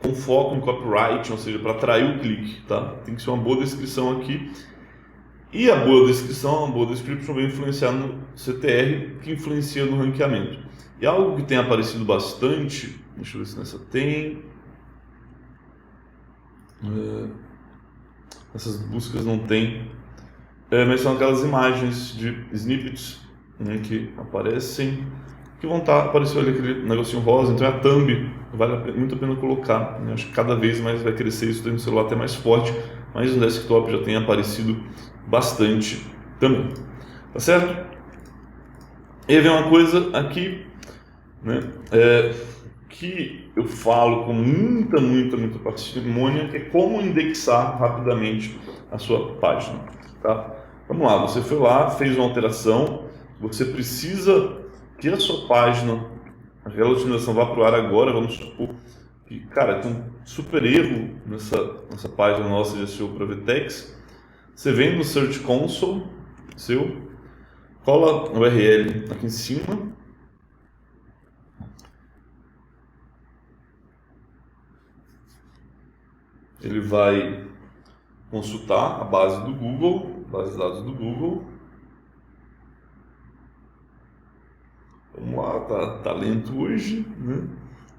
com foco em copyright, ou seja, para atrair o clique, tá? Tem que ser uma boa descrição aqui. E a boa descrição, a boa description vai influenciar no CTR, que influencia no ranqueamento. E algo que tem aparecido bastante, deixa eu ver se nessa tem. Essas buscas não tem, mas são aquelas imagens de snippets, né, que aparecem, que vão estar aparecendo ali aquele negocinho rosa, então é a thumb, vale muito a pena colocar, né? Acho que cada vez mais vai crescer isso, tem no celular até mais forte, mas no desktop já tem aparecido bastante também, tá certo? E vem uma coisa aqui, né, que eu falo com muita parcimônia, que é como indexar rapidamente a sua página, tá? Vamos lá, você foi lá, fez uma alteração, você precisa que a sua página, aquela otimização vá para o ar agora, vamos supor que, cara, tem um super erro nessa página nossa de SEO para VTEX. Você vem no Search Console seu, cola o URL aqui em cima, ele vai consultar a base do Google, base de dados do Google. Vamos lá, tá lento hoje, né?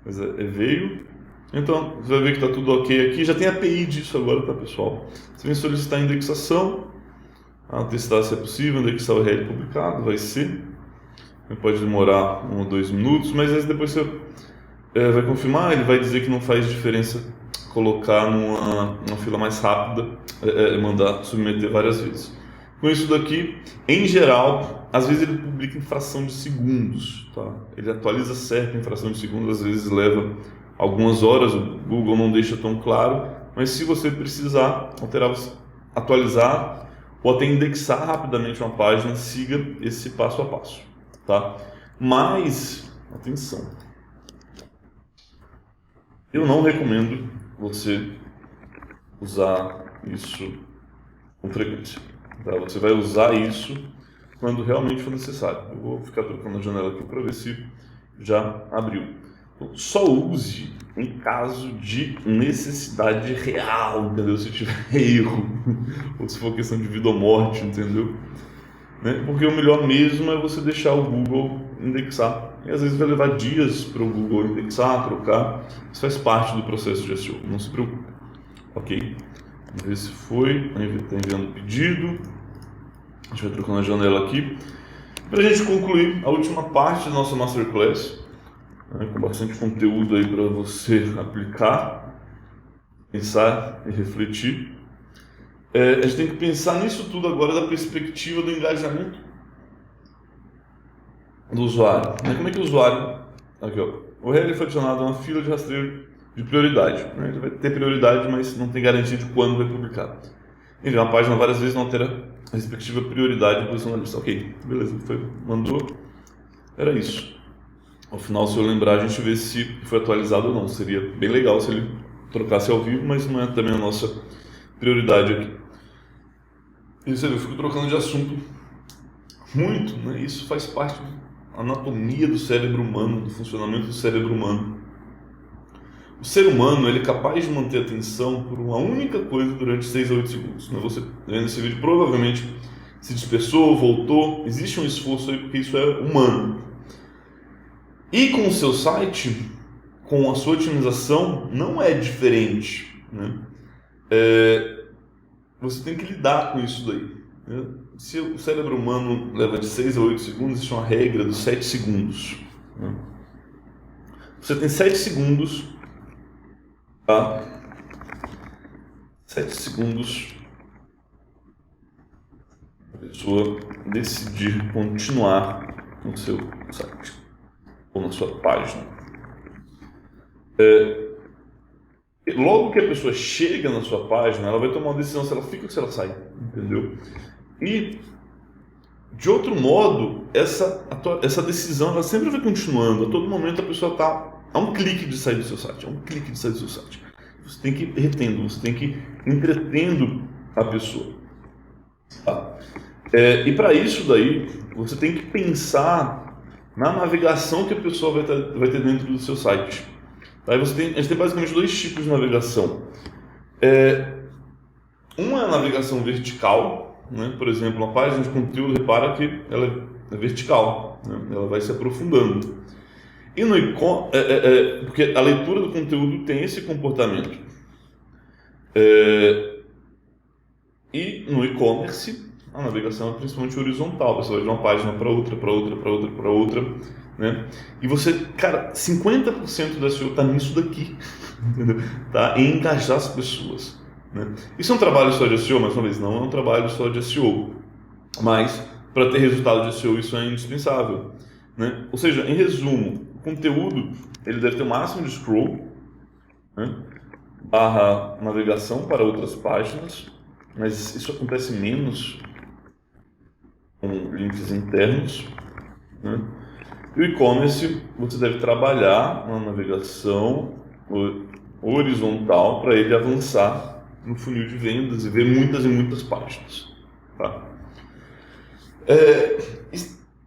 Mas veio. Então, você vai ver que está tudo ok aqui. Já tem API disso agora, tá, pessoal? Você vem solicitar indexação, testar se é possível, indexar o URL publicado, vai ser. Pode demorar 1 ou 2 minutos, mas aí depois você vai confirmar, ele vai dizer que não faz diferença colocar numa fila mais rápida, mandar submeter várias vezes. Com isso daqui, em geral, às vezes ele publica em fração de segundos, tá? Ele atualiza certo em fração de segundos, às vezes leva algumas horas, o Google não deixa tão claro, mas se você precisar alterar, atualizar ou até indexar rapidamente uma página, siga esse passo a passo, tá? Mas, atenção, eu não recomendo você usar isso com frequência, tá? Você vai usar isso quando realmente for necessário. Eu vou ficar trocando a janela aqui para ver se já abriu. Então, só use em caso de necessidade real, entendeu? Se tiver erro, ou se for questão de vida ou morte, entendeu? Né? Porque o melhor mesmo é você deixar o Google indexar. E às vezes vai levar dias para o Google indexar, trocar. Isso faz parte do processo de SEO, não se preocupe. Ok? Vamos ver se foi. Está enviando o pedido. A gente vai trocando a janela aqui. Para a gente concluir a última parte da nossa Masterclass, com bastante conteúdo aí para você aplicar, pensar e refletir. A gente tem que pensar nisso tudo agora da perspectiva do engajamento do usuário. Como é que o usuário... Aqui, ó. O URL foi adicionado a uma fila de rastreio de prioridade. Ele vai ter prioridade, mas não tem garantia de quando vai publicar. Ele uma página várias vezes não altera a respectiva prioridade de posição na lista. Ok, beleza, mandou. Era isso. Ao final, se eu lembrar, a gente vê se foi atualizado ou não. Seria bem legal se ele trocasse ao vivo, mas não é também a nossa prioridade aqui. Isso aí, eu fico trocando de assunto muito, né? Isso faz parte da anatomia do cérebro humano, do funcionamento do cérebro humano. O ser humano ele é capaz de manter a atenção por uma única coisa durante 6 a 8 segundos. Você vendo esse vídeo, provavelmente se dispersou, voltou. Existe um esforço aí porque isso é humano. E com o seu site, com a sua otimização, não é diferente, né? Você tem que lidar com isso daí, né? Se o cérebro humano leva de 6 a 8 segundos, existe uma regra dos 7 segundos, né? Você tem 7 segundos, tá? 7 segundos para a pessoa decidir continuar no seu site ou na sua página. Logo que a pessoa chega na sua página, ela vai tomar uma decisão se ela fica ou se ela sai, entendeu? E, de outro modo, essa decisão ela sempre vai continuando. A todo momento a pessoa está a um clique de sair do seu site, Você tem que ir retendo, você tem que ir entretendo a pessoa. Tá? E para isso daí, você tem que pensar na navegação que a pessoa vai ter dentro do seu site. Aí a gente tem basicamente 2 tipos de navegação. Uma é a navegação vertical, né? Por exemplo, uma página de conteúdo, repara que ela é vertical, né? Ela vai se aprofundando. E no porque a leitura do conteúdo tem esse comportamento. E no e-commerce, a navegação é principalmente horizontal. Você vai de uma página para outra, para outra, para outra, para outra, né? E você, cara, 50% da SEO está nisso daqui, entendeu? Tá? Em engajar as pessoas, né? Isso é um trabalho só de SEO, mais uma vez, não é um trabalho só de SEO, mas para ter resultado de SEO isso é indispensável, né? Ou seja, em resumo, o conteúdo ele deve ter o máximo de scroll, né? / navegação para outras páginas, mas isso acontece menos com links internos, né? E o e-commerce, você deve trabalhar na navegação horizontal para ele avançar no funil de vendas e ver muitas e muitas páginas. Tá?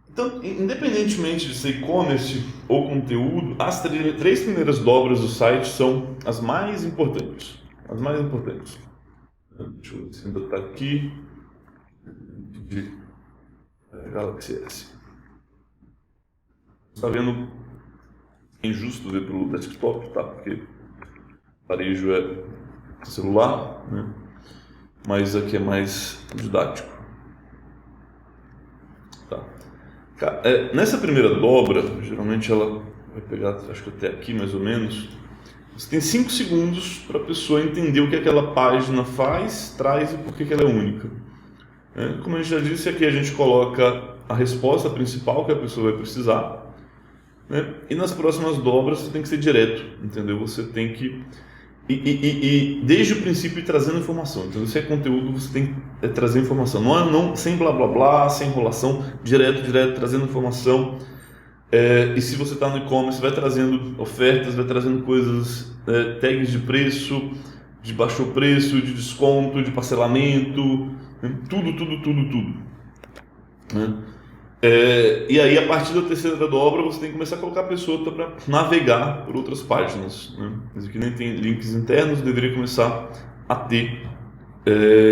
Então, independentemente de ser e-commerce ou conteúdo, as 3 primeiras dobras do site são as mais importantes. As mais importantes. Deixa eu ver se ainda está aqui. De Galaxy S. Está vendo? É injusto ver pelo desktop, tá? Porque o aparelho é celular, né? Mas aqui é mais didático. Tá. Nessa primeira dobra, geralmente ela vai pegar, acho que até aqui mais ou menos. Você tem 5 segundos para a pessoa entender o que aquela página faz, traz e por que ela é única. Como a gente já disse, aqui a gente coloca a resposta principal que a pessoa vai precisar, né? E nas próximas dobras você tem que ser direto, entendeu? Você tem que e desde o princípio ir trazendo informação. Então, se é conteúdo, você tem que trazer informação. Não sem blá blá blá, sem enrolação, direto, trazendo informação. E se você está no e-commerce, vai trazendo ofertas, vai trazendo coisas, tags de preço, de baixo preço, de desconto, de parcelamento, né? Tudo. Né? E aí, a partir da terceira dobra, você tem que começar a colocar a pessoa para navegar por outras páginas, né? Mas aqui nem tem links internos, deveria começar a ter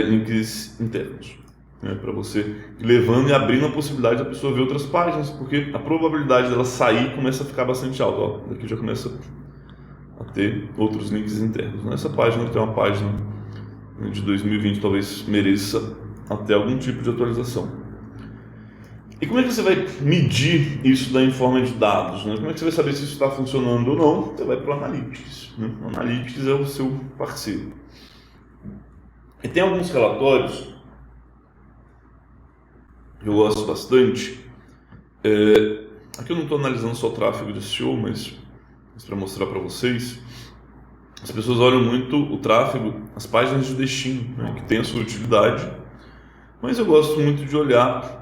links internos, né? Para você ir levando e abrindo a possibilidade da pessoa ver outras páginas, porque a probabilidade dela sair começa a ficar bastante alta. Ó, daqui já começa a ter outros links internos. Nessa página tem uma página de 2020, talvez mereça até algum tipo de atualização. E como é que você vai medir isso daí em forma de dados, né? Como é que você vai saber se isso está funcionando ou não? Você vai para o Analytics, né? O Analytics é o seu parceiro. E tem alguns relatórios que eu gosto bastante. Aqui eu não estou analisando só o tráfego de SEO, mas para mostrar para vocês. As pessoas olham muito o tráfego, as páginas de destino, né, que tem a sua utilidade, mas eu gosto muito de olhar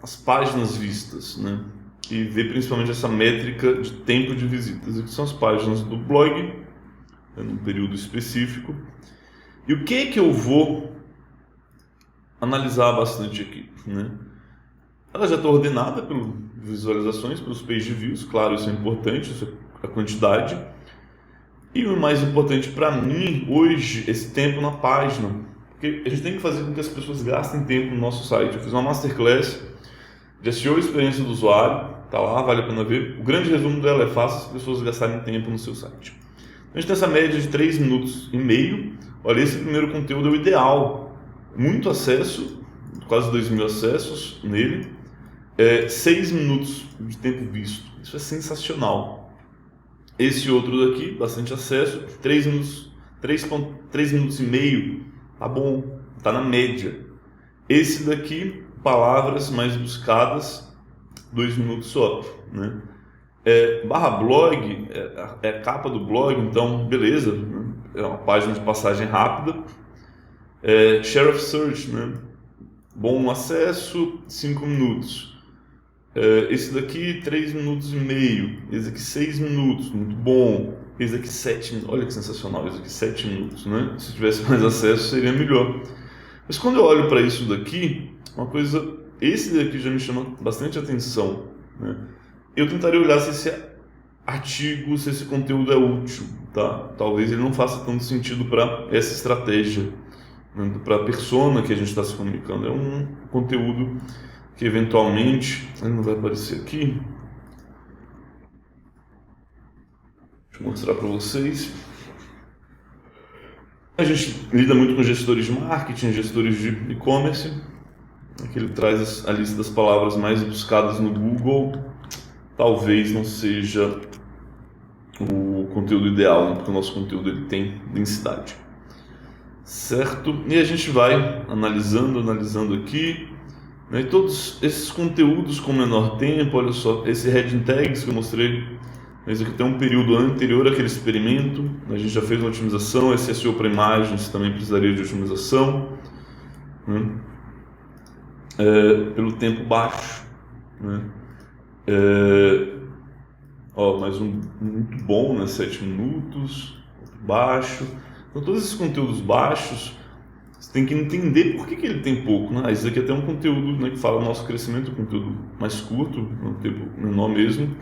as páginas vistas, né? E ver principalmente essa métrica de tempo de visitas, que são as páginas do blog, né, num período específico. E o que eu vou analisar bastante aqui, né? Ela já está ordenada pelas visualizações, pelos page views, claro, isso é importante, isso é a quantidade. E o mais importante para mim hoje, esse tempo na página. Porque a gente tem que fazer com que as pessoas gastem tempo no nosso site. Eu fiz uma masterclass de SEO experiência do usuário, tá lá, vale a pena ver. O grande resumo dela é: faça as pessoas gastarem tempo no seu site. A gente tem essa média de 3 minutos e meio. Olha, esse primeiro conteúdo é o ideal. Muito acesso, quase 2.000 acessos nele. 6 minutos de tempo visto. Isso é sensacional. Esse outro daqui, bastante acesso, 3 minutos, 3 minutos e meio. Tá bom, tá na média. Esse daqui, palavras mais buscadas, 2 minutos só, né? Barra blog, é a capa do blog, então beleza, né? É uma página de passagem rápida. Share of search, né? Bom acesso, 5 minutos. Esse daqui, 3 minutos e meio. Esse aqui, 6 minutos, muito bom. Esse aqui, 7 minutos, olha que sensacional, esse aqui, 7 minutos, né? Se tivesse mais acesso, seria melhor. Mas quando eu olho para isso daqui, esse daqui já me chama bastante atenção, né? Eu tentaria olhar se esse artigo, se esse conteúdo é útil, tá? Talvez ele não faça tanto sentido para essa estratégia, né? Para a persona que a gente está se comunicando. É um conteúdo que eventualmente, ele não vai aparecer aqui. Deixa eu mostrar para vocês. A gente lida muito com gestores de marketing, gestores de e-commerce. Aqui ele traz a lista das palavras mais buscadas no Google. Talvez não seja o conteúdo ideal, né? Porque o nosso conteúdo ele tem densidade. Certo? E a gente vai analisando aqui, né? E todos esses conteúdos com menor tempo, olha só, esse heading tags que eu mostrei, mas aqui tem um período anterior àquele experimento, a gente já fez uma otimização. Esse SEO para imagens também precisaria de otimização, né? Pelo tempo baixo, né? Mais um muito bom, né? 7 minutos, baixo. Então todos esses conteúdos baixos, você tem que entender por que ele tem pouco, né? Esse aqui é até um conteúdo, né, que fala do nosso crescimento, um conteúdo mais curto, um tempo menor mesmo.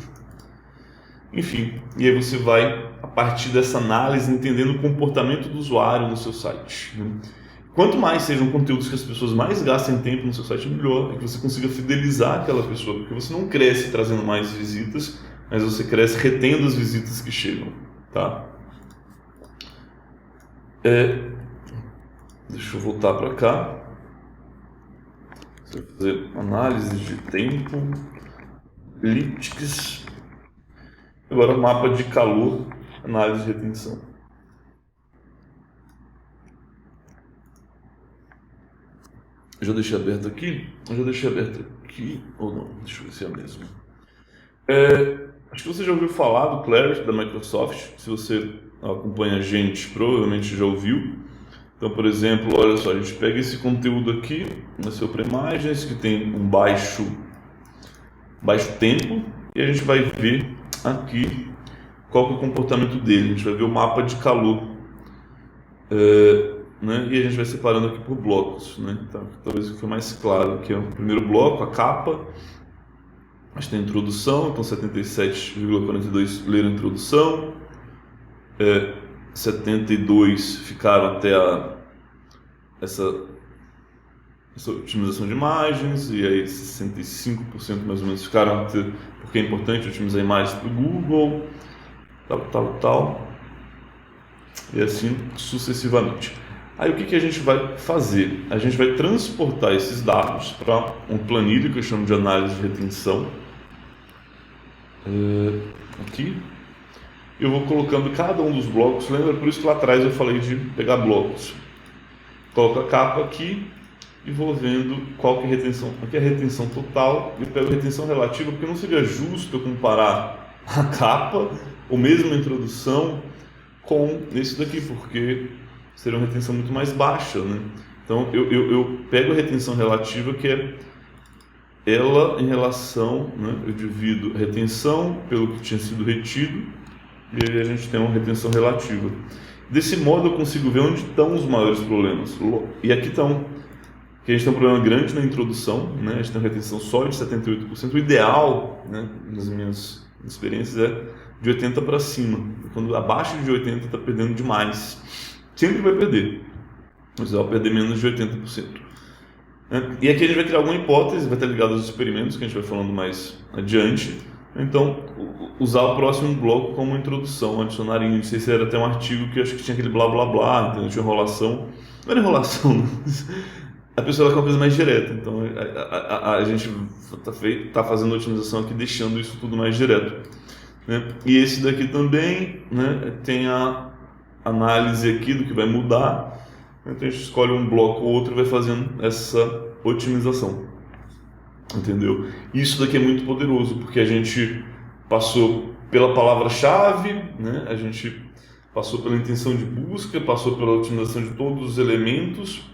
Enfim, e aí você vai a partir dessa análise, entendendo o comportamento do usuário no seu site, né? Quanto mais sejam conteúdos que as pessoas mais gastem tempo no seu site, melhor é que você consiga fidelizar aquela pessoa, porque você não cresce trazendo mais visitas, mas você cresce retendo as visitas que chegam, tá? Deixa eu voltar para cá. Você vai fazer análise de tempo, Analytics. Agora mapa de calor, análise de retenção. Eu já deixei aberto aqui? Ou não? Deixa eu ver se é mesmo. Acho que você já ouviu falar do Clarity da Microsoft. Se você acompanha a gente, provavelmente já ouviu. Então, por exemplo, olha só, a gente pega esse conteúdo aqui, na seu pré-imagens, que tem um baixo tempo, e a gente vai ver aqui qual que é o comportamento dele. A gente vai ver o mapa de calor, né? E a gente vai separando aqui por blocos, né? Então, talvez fique mais claro que é o primeiro bloco, a capa. A gente tem a introdução, então 77,42 leram a introdução, 72 ficaram até essa otimização de imagens, e aí 65% mais ou menos ficaram até, porque é importante otimizar imagens para o Google, tal, e assim sucessivamente. Aí o que a gente vai fazer? A gente vai transportar esses dados para um planilha que eu chamo de análise de retenção. Aqui. Eu vou colocando cada um dos blocos. Lembra? Por isso que lá atrás eu falei de pegar blocos. Coloco a capa aqui e vou vendo qual que é a retenção. Aqui é a retenção total. Eu pego a retenção relativa porque não seria justo eu comparar a capa ou mesmo a introdução com esse daqui, porque seria uma retenção muito mais baixa, né? Então eu pego a retenção relativa, que é ela em relação, né? Eu divido a retenção pelo que tinha sido retido, e aí a gente tem uma retenção relativa. Desse modo eu consigo ver onde estão os maiores problemas. E aqui estão. Aqui a gente tem um problema grande na introdução, né? A gente tem uma retenção só de 78%. O ideal, né, nas minhas experiências, é de 80% para cima. Quando abaixo de 80% está perdendo demais. Sempre vai perder, mas vai perder menos de 80%. E aqui a gente vai criar alguma hipótese, vai estar ligado aos experimentos que a gente vai falando mais adiante. Então, usar o próximo bloco como introdução, adicionar índice. Esse era até um artigo que eu acho que tinha aquele blá blá blá, então tinha enrolação. Não era enrolação, não. A pessoa vai com uma coisa mais direta. Então, a gente está fazendo a otimização aqui, deixando isso tudo mais direto, né? E esse daqui também, né, tem a análise aqui do que vai mudar. Então a gente escolhe um bloco ou outro e vai fazendo essa otimização, entendeu? Isso daqui é muito poderoso, porque a gente passou pela palavra-chave, né? A gente passou pela intenção de busca, passou pela otimização de todos os elementos,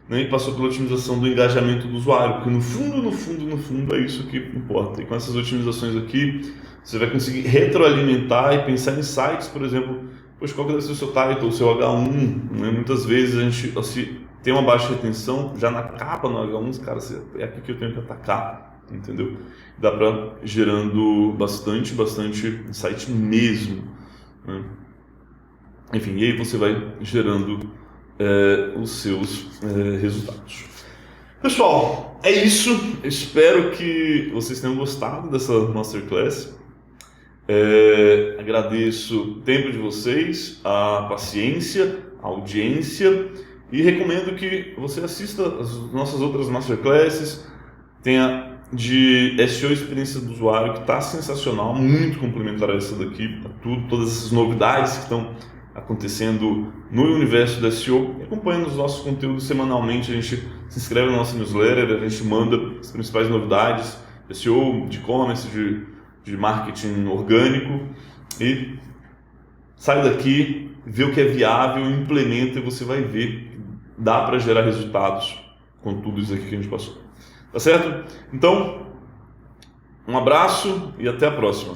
né? E passou pela otimização do engajamento do usuário, porque no fundo é isso que importa. E com essas otimizações aqui, você vai conseguir retroalimentar e pensar em sites, por exemplo, pois qual que deve ser o seu title, o seu H1, né? Muitas vezes a gente tem uma baixa retenção, já na capa no H1, cara, é aqui que eu tenho que atacar, entendeu? Dá para gerando bastante insight mesmo, né? Enfim, e aí você vai gerando os seus resultados. Pessoal, é isso. Eu espero que vocês tenham gostado dessa Masterclass. Agradeço o tempo de vocês, a paciência, a audiência, e recomendo que você assista as nossas outras Masterclasses. Tem a de SEO Experiência do Usuário, que está sensacional, muito complementar a essa daqui, todas essas novidades que estão acontecendo no universo do SEO. Acompanhando os nossos conteúdos semanalmente, a gente se inscreve na nossa newsletter, a gente manda as principais novidades, SEO, de e-commerce, de marketing orgânico, e sai daqui, vê o que é viável, implementa, e você vai ver que dá para gerar resultados com tudo isso aqui que a gente passou. Tá certo? Então, um abraço e até a próxima.